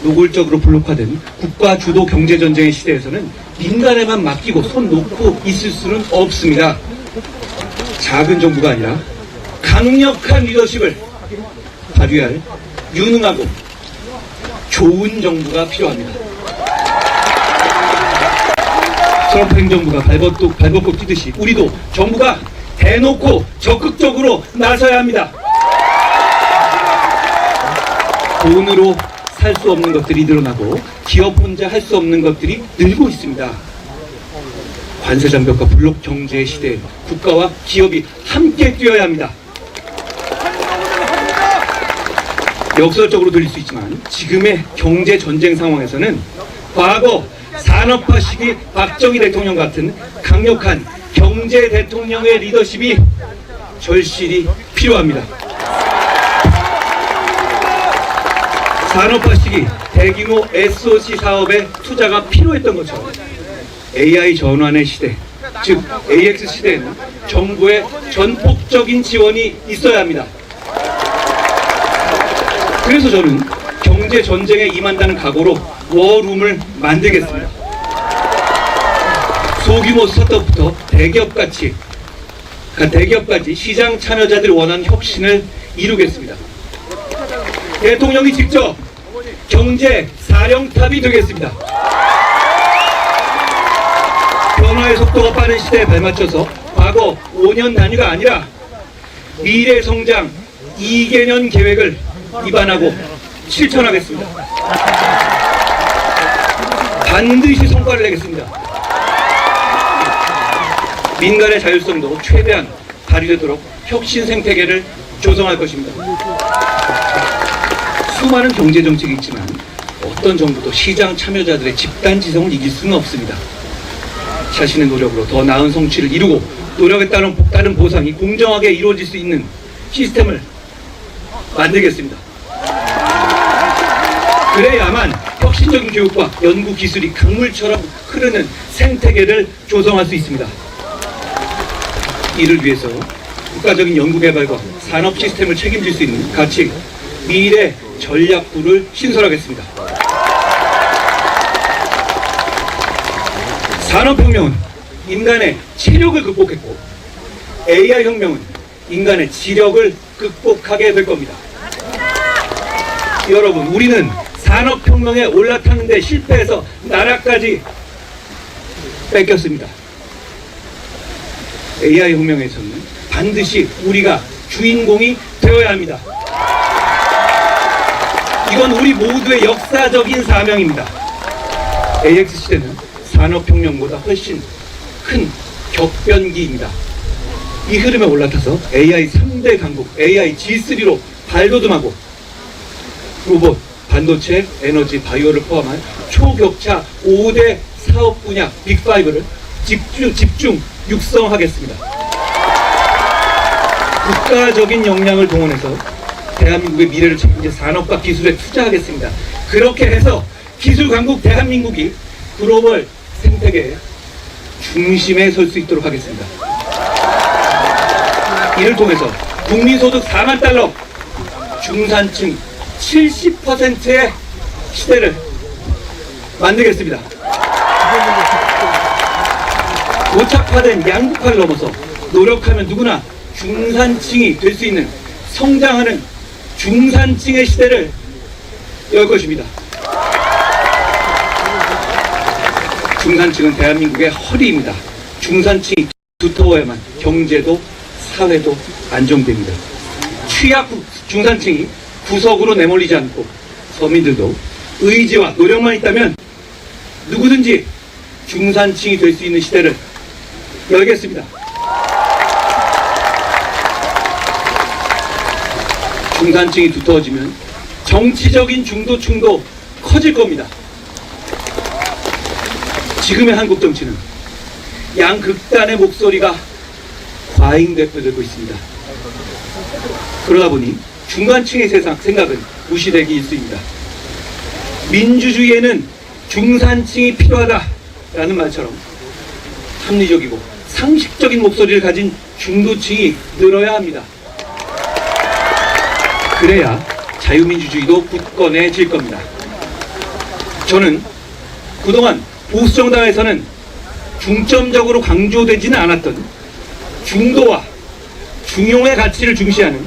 노골적으로 블록화된 국가 주도 경제 전쟁의 시대에서는 민간에만 맡기고 손 놓고 있을 수는 없습니다. 작은 정부가 아니라 강력한 리더십을 발휘할 유능하고 좋은 정부가 필요합니다. 트럼프 행정부가 발벗고 뛰듯이 우리도 정부가 대놓고 적극적으로 나서야 합니다. 돈으로 살 수 없는 것들이 늘어나고 기업 혼자 할 수 없는 것들이 늘고 있습니다. 관세장벽과 블록 경제의 시대에 국가와 기업이 함께 뛰어야 합니다. 역설적으로 들릴 수 있지만 지금의 경제 전쟁 상황에서는 과거 산업화 시기 박정희 대통령 같은 강력한 경제 대통령의 리더십이 절실히 필요합니다. 산업화 시기 대규모 SOC 사업에 투자가 필요했던 것처럼 AI 전환의 시대, 즉 AX 시대에는 정부의 전폭적인 지원이 있어야 합니다. 그래서 저는 경제 전쟁에 임한다는 각오로 워룸을 만들겠습니다. 소규모 스타트업부터 대기업까지 시장 참여자들이 원하는 혁신을 이루겠습니다. 대통령이 직접 경제 사령탑이 되겠습니다. 변화의 속도가 빠른 시대에 발맞춰서 과거 5년 단위가 아니라 미래 성장 2개년 계획을 입안하고 실천하겠습니다. 반드시 성과를 내겠습니다. 민간의 자율성도 최대한 발휘되도록 혁신 생태계를 조성할 것입니다. 수많은 경제 정책이 있지만 어떤 정부도 시장 참여자들의 집단 지성을 이길 수는 없습니다. 자신의 노력으로 더 나은 성취를 이루고 노력에 따른 보상이 공정하게 이루어질 수 있는 시스템을 만들겠습니다. 그래야만 혁신적인 교육과 연구 기술이 강물처럼 흐르는 생태계를 조성할 수 있습니다. 이를 위해서 국가적인 연구개발과 산업 시스템을 책임질 수 있는 가치 미래 전략부를 신설하겠습니다. 산업혁명은 인간의 체력을 극복했고 AI 혁명은 인간의 지력을 극복하게 될 겁니다. 여러분, 우리는 산업혁명에 올라타는데 실패해서 나라까지 뺏겼습니다. AI 혁명에서는 반드시 우리가 주인공이 되어야 합니다. 이건 우리 모두의 역사적인 사명입니다. AX 시대는 산업혁명보다 훨씬 큰 격변기입니다. 이 흐름에 올라타서 AI 3대 강국, AI G3로 발돋움하고 로봇, 반도체, 에너지, 바이오를 포함한 초격차 5대 사업 분야 빅5를 집중 육성하겠습니다. 국가적인 역량을 동원해서 대한민국의 미래를 책임질 산업과 기술에 투자하겠습니다. 그렇게 해서 기술 강국 대한민국이 글로벌 생태계의 중심에 설 수 있도록 하겠습니다. 이를 통해서 국민소득 4만 달러, 중산층 70%의 시대를 만들겠습니다. 고착화된 양극화를 넘어서 노력하면 누구나 중산층이 될 수 있는 성장하는 중산층의 시대를 열 것입니다. 중산층은 대한민국의 허리입니다. 중산층이 두터워야만 경제도 사회도 안정됩니다. 취약 중산층이 구석으로 내몰리지 않고 서민들도 의지와 노력만 있다면 누구든지 중산층이 될 수 있는 시대를 열겠습니다. 중산층이 두터워지면 정치적인 중도층도 커질 겁니다. 지금의 한국 정치는 양극단의 목소리가 과잉되고 있습니다. 그러다 보니 중간층의 생각은 무시되기 일쑤입니다. 민주주의에는 중산층이 필요하다라는 말처럼 합리적이고 상식적인 목소리를 가진 중도층이 늘어야 합니다. 그래야 자유민주주의도 굳건해질 겁니다. 저는 그동안 보수정당에서는 중점적으로 강조되지는 않았던 중도와 중용의 가치를 중시하는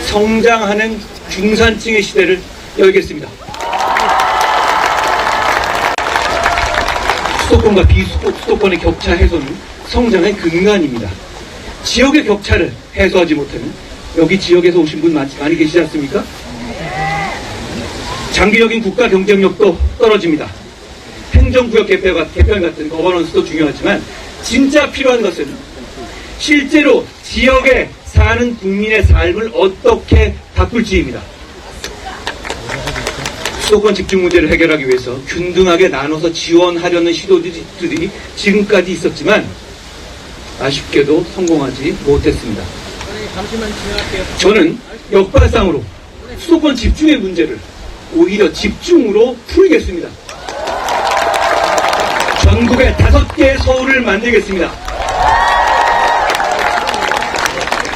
성장하는 중산층의 시대를 열겠습니다. 수도권과 비수도권의 격차 해소는 성장의 근간입니다. 지역의 격차를 해소하지 못하면 여기 지역에서 오신 분 많이 계시지 않습니까? 장기적인 국가 경쟁력도 떨어집니다. 행정구역 개편 같은 거버넌스도 중요하지만 진짜 필요한 것은 실제로 지역에 사는 국민의 삶을 어떻게 바꿀지입니다. 수도권 집중 문제를 해결하기 위해서 균등하게 나눠서 지원하려는 시도들이 지금까지 있었지만 아쉽게도 성공하지 못했습니다. 저는 역발상으로 수도권 집중의 문제를 오히려 집중으로 풀겠습니다. 전국에 5개의 서울을 만들겠습니다.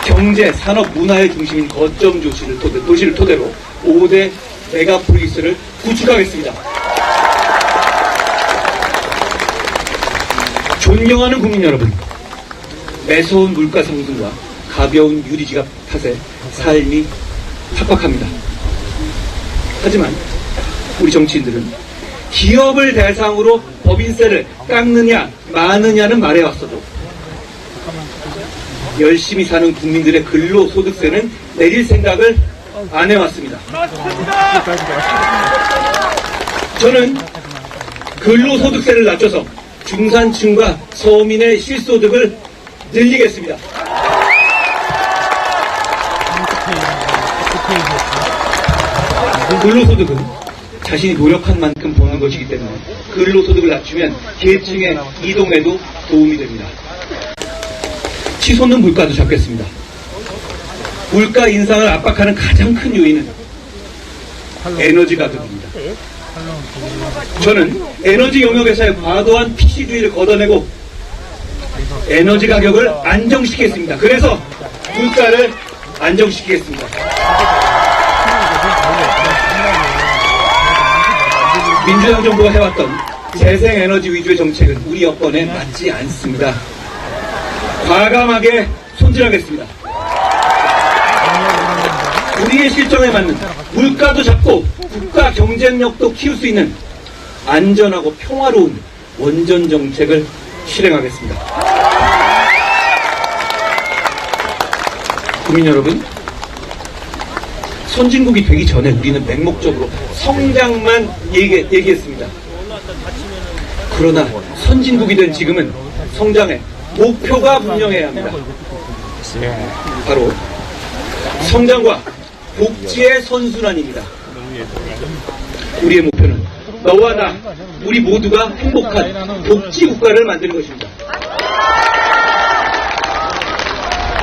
경제, 산업, 문화의 중심인 거점 도시를 토대로 5대 메가폴리스를 구축하겠습니다. 존경하는 국민 여러분, 매서운 물가 상승과 가벼운 유리지갑 탓에 삶이 팍팍합니다. 하지만 우리 정치인들은 기업을 대상으로 법인세를 깎느냐 마느냐는 말해왔어도 열심히 사는 국민들의 근로소득세는 내릴 생각을 안 해왔습니다. 저는 근로소득세를 낮춰서 중산층과 서민의 실소득을 늘리겠습니다. 근로소득은 자신이 노력한 만큼 버는 것이기 때문에 근로소득을 낮추면 계층의 이동에도 도움이 됩니다. 치솟는 물가도 잡겠습니다. 물가 인상을 압박하는 가장 큰 요인은 에너지 가격입니다. 저는 에너지 용역에서의 과도한 PC주의를 걷어내고 에너지 가격을 안정시키겠습니다. 그래서 물가를 안정시키겠습니다. 민주당 정부가 해왔던 재생에너지 위주의 정책은 우리 여건에 맞지 않습니다. 과감하게 손질하겠습니다. 우리의 실정에 맞는 물가도 잡고 국가 경쟁력도 키울 수 있는 안전하고 평화로운 원전 정책을 실행하겠습니다. 국민 여러분, 선진국이 되기 전에 우리는 맹목적으로 성장만 얘기했습니다. 그러나 선진국이 된 지금은 성장의 목표가 분명해야 합니다. 바로 성장과 복지의 선순환입니다. 우리의 목표는 너와 나, 우리 모두가 행복한 복지 국가를 만드는 것입니다.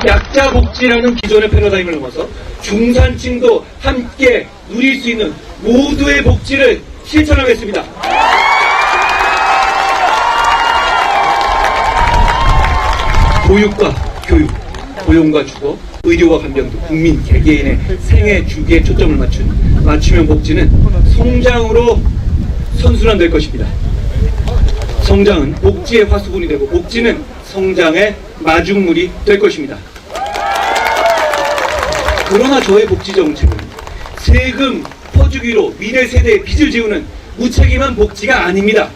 약자 복지라는 기존의 패러다임을 넘어서 중산층도 함께 누릴 수 있는 모두의 복지를 실천하겠습니다. 보육과 교육, 고용과 주거, 의료와 간병 등 국민 개개인의 생애 주기에 초점을 맞추면 복지는 성장으로 선순환될 것입니다. 성장은 복지의 화수분이 되고 복지는 성장의 마중물이 될 것입니다. 그러나 저의 복지 정책은 세금 퍼주기로 미래 세대의 빚을 지우는 무책임한 복지가 아닙니다.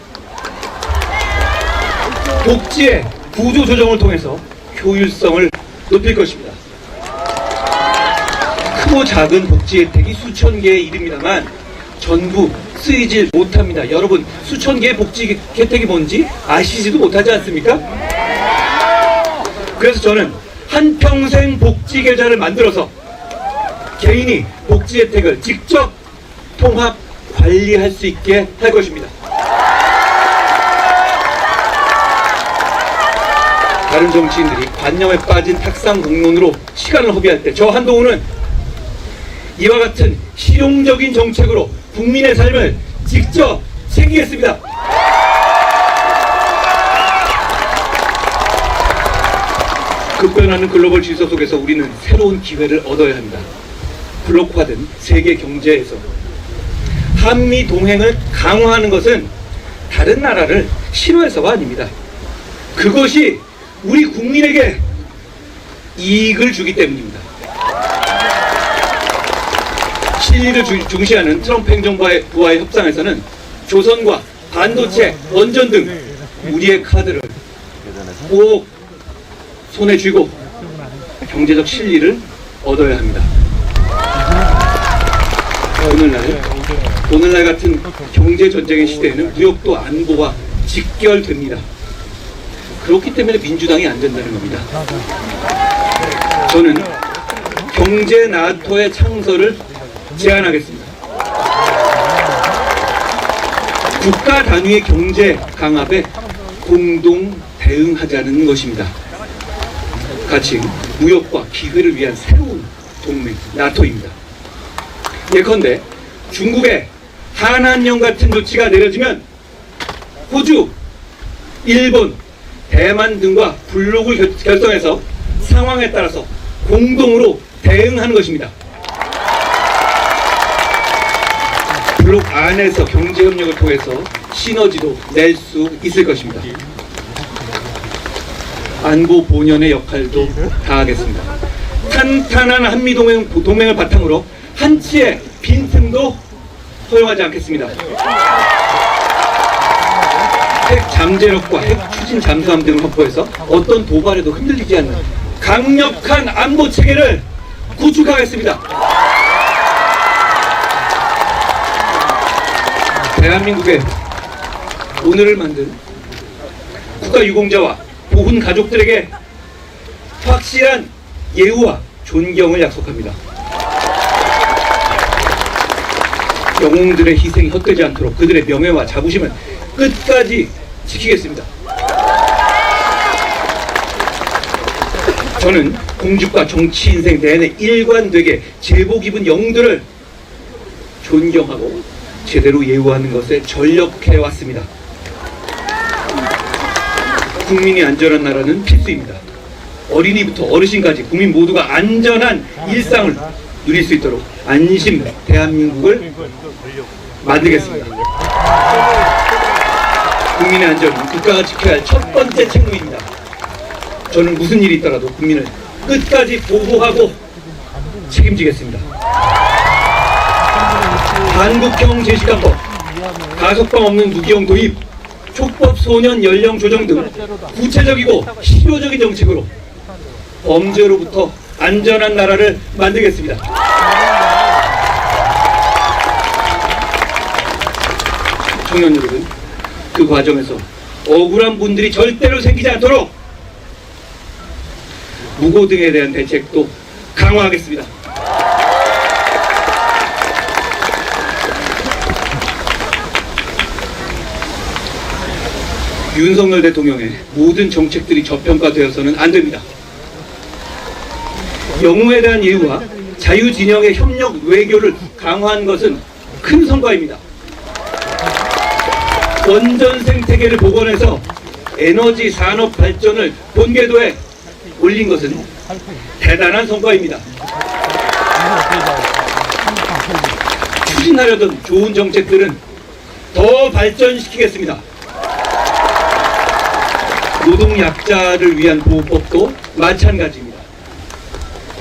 복지의 구조 조정을 통해서 효율성을 높일 것입니다. 크고 작은 복지 혜택이 수천 개에 이릅니다만 전부 쓰이질 못합니다. 여러분, 수천 개의 복지 혜택이 뭔지 아시지도 못하지 않습니까? 그래서 저는 한평생 복지 계좌를 만들어서 개인이 복지 혜택을 직접 통합 관리할 수 있게 할 것입니다. 다른 정치인들이 관념에 빠진 탁상 공론으로 시간을 허비할 때 저 한동훈은 이와 같은 실용적인 정책으로 국민의 삶을 직접 챙기겠습니다. 급변하는 글로벌 질서 속에서 우리는 새로운 기회를 얻어야 합니다. 블록화된 세계 경제에서 한미 동행을 강화하는 것은 다른 나라를 싫어해서가 아닙니다. 그것이 우리 국민에게 이익을 주기 때문입니다. 실리를 중시하는 트럼프 행정부와의 협상에서는 조선과 반도체, 원전 등 우리의 카드를 꼭 손에 쥐고 경제적 실리를 얻어야 합니다. 오늘날 같은 경제 전쟁의 시대에는 무역도 안보와 직결됩니다. 그렇기 때문에 민주당이 안 된다는 겁니다. 저는 경제 나토의 창설을 제안하겠습니다. 국가 단위의 경제 강압에 공동 대응하자는 것입니다. 같이 무역과 기회를 위한 새로운 동맹 나토입니다. 예컨대 중국의 한한령 같은 조치가 내려지면 호주, 일본, 대만 등과 블록을 결성해서 상황에 따라서 공동으로 대응하는 것입니다. 블록 안에서 경제협력을 통해서 시너지도 낼 수 있을 것입니다. 안보 본연의 역할도 다하겠습니다. 탄탄한 한미동맹을 바탕으로 한치의 빈틈도 허용하지 않겠습니다. 핵 잠재력과 핵 추진 잠수함 등을 확보해서 어떤 도발에도 흔들리지 않는 강력한 안보 체계를 구축하겠습니다. 대한민국의 오늘을 만든 국가유공자와 보훈 가족들에게 확실한 예우와 존경을 약속합니다. 영웅들의 희생이 헛되지 않도록 그들의 명예와 자부심을 끝까지 지키겠습니다. 저는 공직과 정치 인생 내내 일관되게 제복 입은 영웅들을 존경하고 제대로 예우하는 것에 전력해왔습니다. 국민이 안전한 나라는 필수입니다. 어린이부터 어르신까지 국민 모두가 안전한 일상을 누릴 수 있도록 안심 대한민국을 만들겠습니다. 국민의 안전은 국가가 지켜야 할 첫 번째 책무입니다. 저는 무슨 일이 있더라도 국민을 끝까지 보호하고 책임지겠습니다. 한국형 제시가법, 가석방 없는 무기형 도입, 촉법 소년 연령 조정 등 구체적이고 실효적인 정책으로 범죄로부터 안전한 나라를 만들겠습니다. 청년 여러분, 그 과정에서 억울한 분들이 절대로 생기지 않도록 무고 등에 대한 대책도 강화하겠습니다. 윤석열 대통령의 모든 정책들이 저평가되어서는 안 됩니다. 영웅에 대한 예우와 자유진영의 협력 외교를 강화한 것은 큰 성과입니다. 원전 생태계를 복원해서 에너지 산업 발전을 본궤도에 올린 것은 대단한 성과입니다. 추진하려던 좋은 정책들은 더 발전시키겠습니다. 노동약자를 위한 보호법도 마찬가지입니다.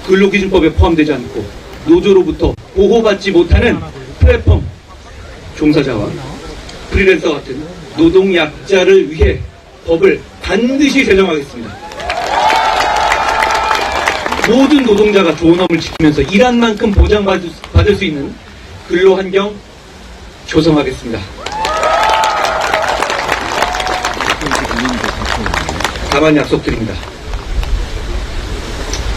근로기준법에 포함되지 않고 노조로부터 보호받지 못하는 플랫폼 종사자와 프리랜서 같은 노동약자를 위해 법을 반드시 제정하겠습니다. 모든 노동자가 좋은 업을 지키면서 일한 만큼 보장받을 수 있는 근로환경 조성하겠습니다. 다만 약속드립니다.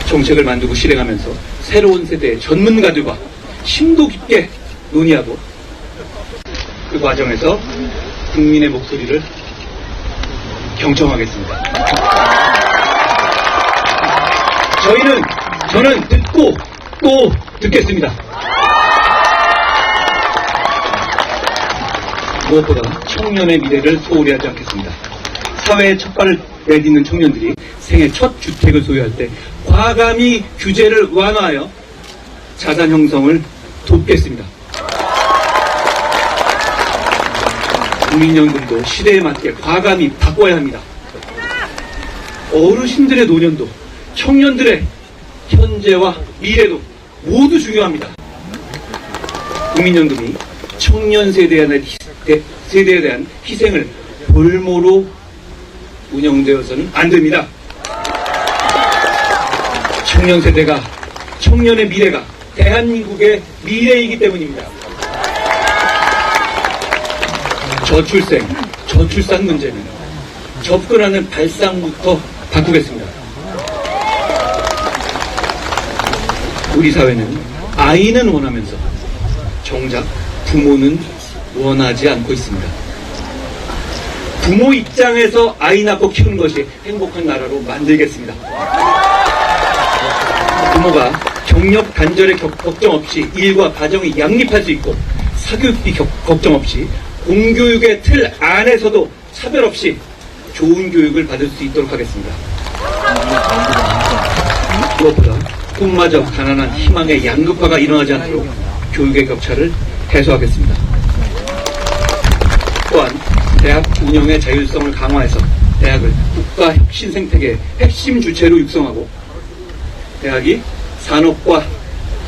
정책을 만들고 실행하면서 새로운 세대의 전문가들과 심도 깊게 논의하고 그 과정에서 국민의 목소리를 경청하겠습니다. 저는 듣고 또 듣겠습니다. 무엇보다 청년의 미래를 소홀히 하지 않겠습니다. 사회의 첫 발을 내딛는 청년들이 생애 첫 주택을 소유할 때 과감히 규제를 완화하여 자산 형성을 돕겠습니다. 국민연금도 시대에 맞게 과감히 바꿔야 합니다. 어르신들의 노년도 청년들의 현재와 미래도 모두 중요합니다. 국민연금이 청년 세대에 대한 희생을 볼모로 운영되어서는 안 됩니다. 청년 세대가, 청년의 미래가 대한민국의 미래이기 때문입니다. 저출산 문제는 접근하는 발상부터 바꾸겠습니다. 우리 사회는 아이는 원하면서 정작 부모는 원하지 않고 있습니다. 부모 입장에서 아이 낳고 키우는 것이 행복한 나라로 만들겠습니다. 부모가 경력 단절의 걱정 없이 일과 가정이 양립할 수 있고 사교육비 걱정 없이 공교육의 틀 안에서도 차별 없이 좋은 교육을 받을 수 있도록 하겠습니다. 무엇보다 꿈마저 가난한 희망의 양극화가 일어나지 않도록 교육의 격차를 해소하겠습니다. 또한 대학 운영의 자율성을 강화해서 대학을 국가 혁신 생태계의 핵심 주체로 육성하고 대학이 산업과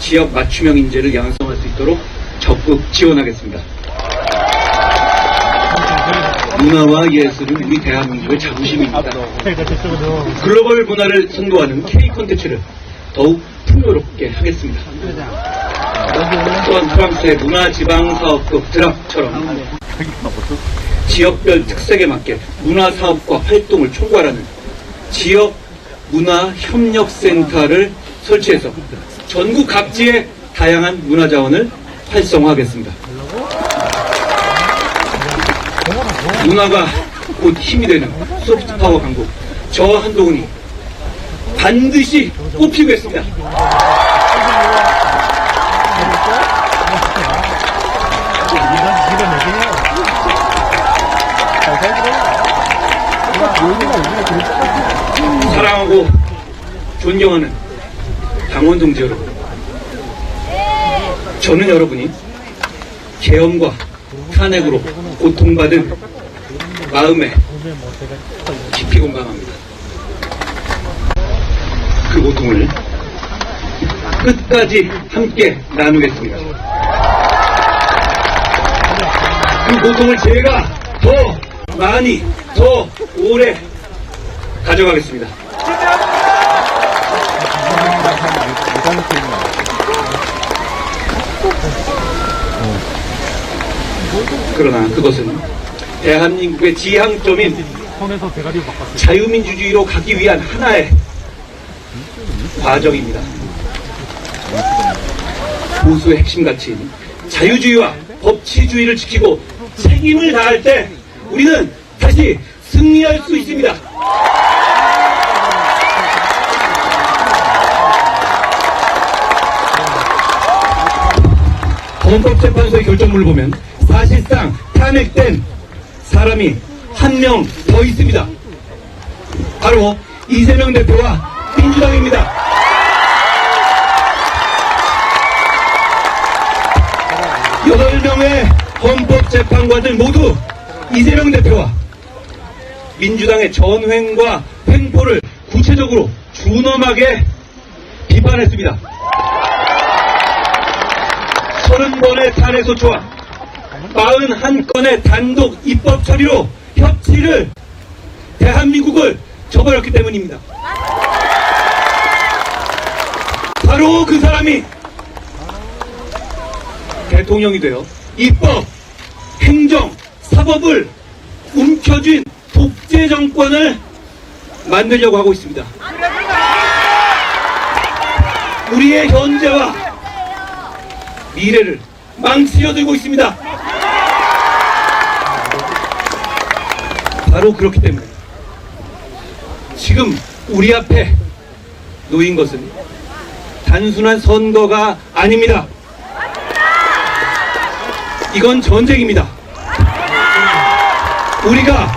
지역 맞춤형 인재를 양성할 수 있도록 적극 지원하겠습니다. 문화와 예술은 우리 대한민국의 자부심입니다. 글로벌 문화를 선도하는 K 콘텐츠를 더욱 풍요롭게 하겠습니다. 또한 프랑스의 문화지방사업국 드락처럼 지역별 특색에 맞게 문화사업과 활동을 총괄하는 지역 문화협력센터를 설치해서 전국 각지의 다양한 문화자원을 활성화하겠습니다. 문화가 곧 힘이 되는 소프트파워 강국 저 한동훈이 반드시 뽑히겠습니다. 사랑하고 존경하는 당원 동지 여러분, 저는 여러분이 계엄과 탄핵으로 고통받은 마음에 깊이 공감합니다. 그 고통을 끝까지 함께 나누겠습니다. 그 고통을 제가 더 많이, 더 오래 가져가겠습니다. 그러나 그것은 대한민국의 지향점인 자유민주주의로 가기 위한 하나의 과정입니다. 보수의 핵심 가치인 자유주의와 법치주의를 지키고 책임을 다할 때 우리는 다시 승리할 수 있습니다. 헌법재판소의 결정문을 보면 사실상 탄핵된 사람이 한 명 더 있습니다. 바로 이재명 대표와 민주당입니다. 여덟 명의 헌법재판관들 모두 이재명 대표와 민주당의 전횡과 횡포를 구체적으로 준엄하게 비판했습니다. 30번의 탄핵소추와 41건의 단독 입법 처리로 협치를 대한민국을 저버렸기 때문입니다. 바로 그 사람이 대통령이 되어 입법, 행정, 사법을 움켜쥔 독재 정권을 만들려고 하고 있습니다. 우리의 현재와 미래를 망치려들고 있습니다. 바로 그렇기 때문에 지금 우리 앞에 놓인 것은 단순한 선거가 아닙니다. 이건 전쟁입니다. 우리가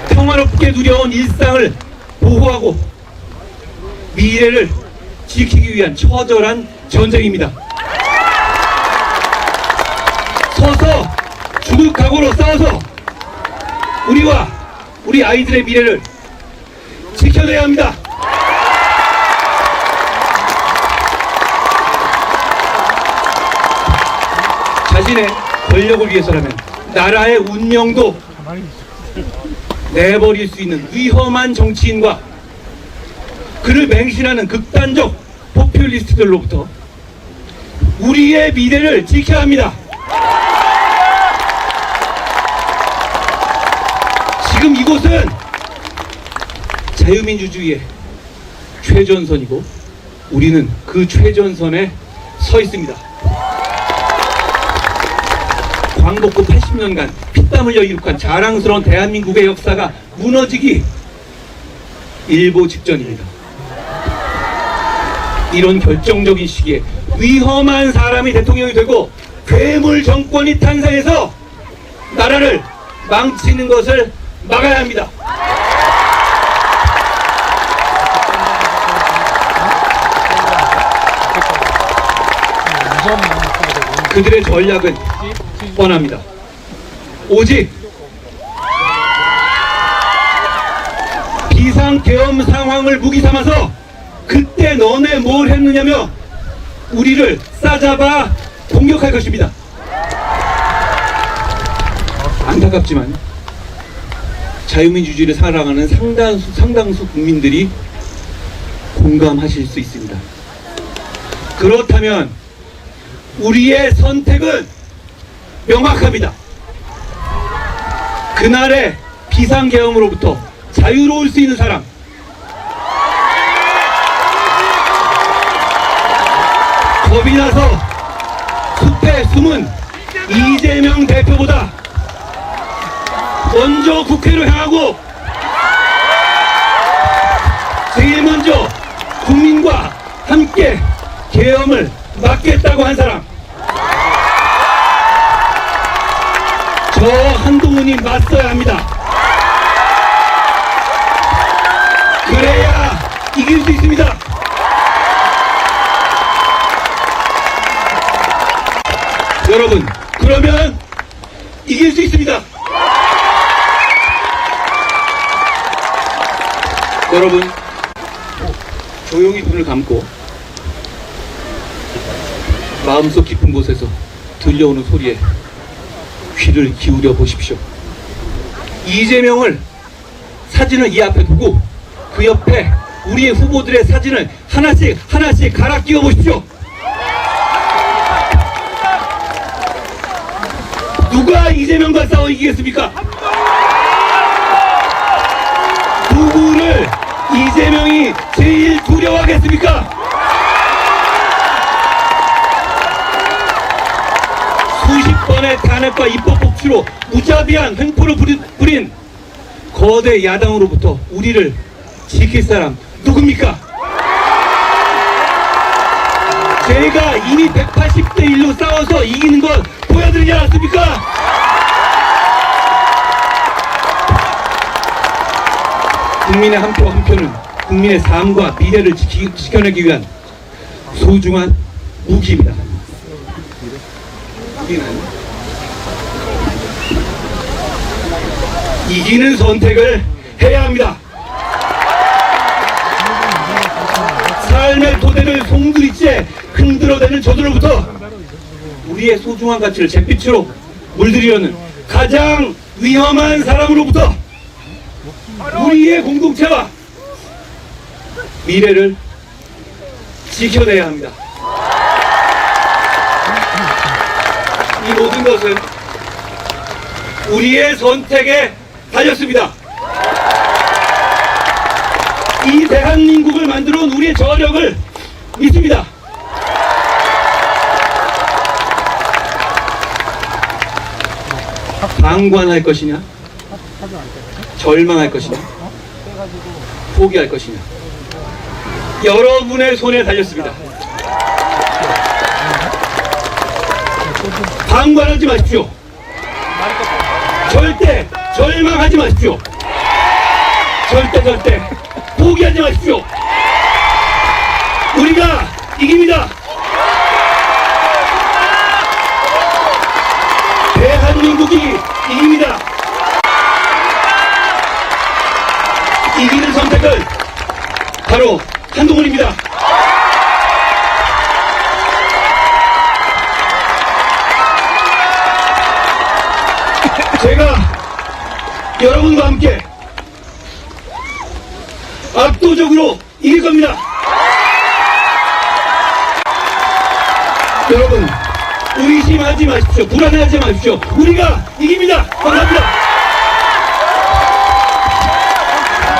평화롭게 누려온 일상을 보호하고 미래를 지키기 위한 처절한 전쟁입니다. 서서 죽을 각오로 싸워서 우리와 우리 아이들의 미래를 지켜내야 합니다. 자신의 권력을 위해서라면 나라의 운명도 내버릴 수 있는 위험한 정치인과 그를 맹신하는 극단적 포퓰리스트들로부터 우리의 미래를 지켜야 합니다. 지금 이곳은 자유민주주의의 최전선이고 우리는 그 최전선에 서 있습니다. 광복후 80년간 피땀 흘려 이룩한 자랑스러운 대한민국의 역사가 무너지기 일보 직전입니다. 이런 결정적인 시기에 위험한 사람이 대통령이 되고 괴물 정권이 탄생해서 나라를 망치는 것을 막아야 합니다. 그들의 전략은 뻔합니다. 오직 비상계엄 상황을 무기 삼아서 그때 너네 뭘 했느냐며 우리를 싸잡아 공격할 것입니다. 안타깝지만 자유민주주의를 사랑하는 상당수 국민들이 공감하실 수 있습니다. 그렇다면 우리의 선택은 명확합니다. 그날의 비상계엄으로부터 자유로울 수 있는 사람, 겁이 나서 숲에 숨은 이재명 대표보다 먼저 국회로 향하고 제일 먼저 국민과 함께 계엄을 막겠다고 한 사람, 저 한동훈이 맞서야 합니다. 그래야 이길 수 있습니다. 여러분, 그러면 이길 수 있습니다. 여러분, 조용히 눈을 감고 마음속 깊은 곳에서 들려오는 소리에 귀를 기울여 보십시오. 이재명을 사진을 이 앞에 두고 그 옆에 우리의 후보들의 사진을 하나씩 갈아 끼워 보십시오. 누가 이재명과 싸워 이기겠습니까? 누구를 이재명이 제일 두려워하겠습니까? 수십 번의 탄핵과 입법 복지로 무자비한 횡포를 부린 거대 야당으로부터 우리를 지킬 사람 누굽니까? 제가 이미 180대 1로 싸워서 이기는 건 보여드리지 않았습니까? 국민의 한 표 한 표는 국민의 삶과 미래를 지켜내기 위한 소중한 무기입니다. 이기는 선택을 해야 합니다. 삶의 토대를 송두리째 흔들어대는 저들로부터 우리의 소중한 가치를 잿빛으로 물들이려는 가장 위험한 사람으로부터 우리의 공동체와 미래를 지켜내야 합니다. 이 모든 것은 우리의 선택에 달렸습니다. 이 대한민국을 만들어 온 우리의 저력을 믿습니다. 방관할 것이냐, 절망할 것이냐, 포기할 것이냐, 여러분의 손에 달렸습니다. 방관하지 마십시오. 절대 절망하지 마십시오. 절대 포기하지 마십시오. 우리가 이깁니다. 대한민국이 이깁니다. 이기는 선택은 바로 한동훈입니다. 제가 여러분과 함께 압도적으로 이길 겁니다. 여러분, 의심하지 마십시오. 불안해하지 마십시오. 우리가 이깁니다. 감사합니다.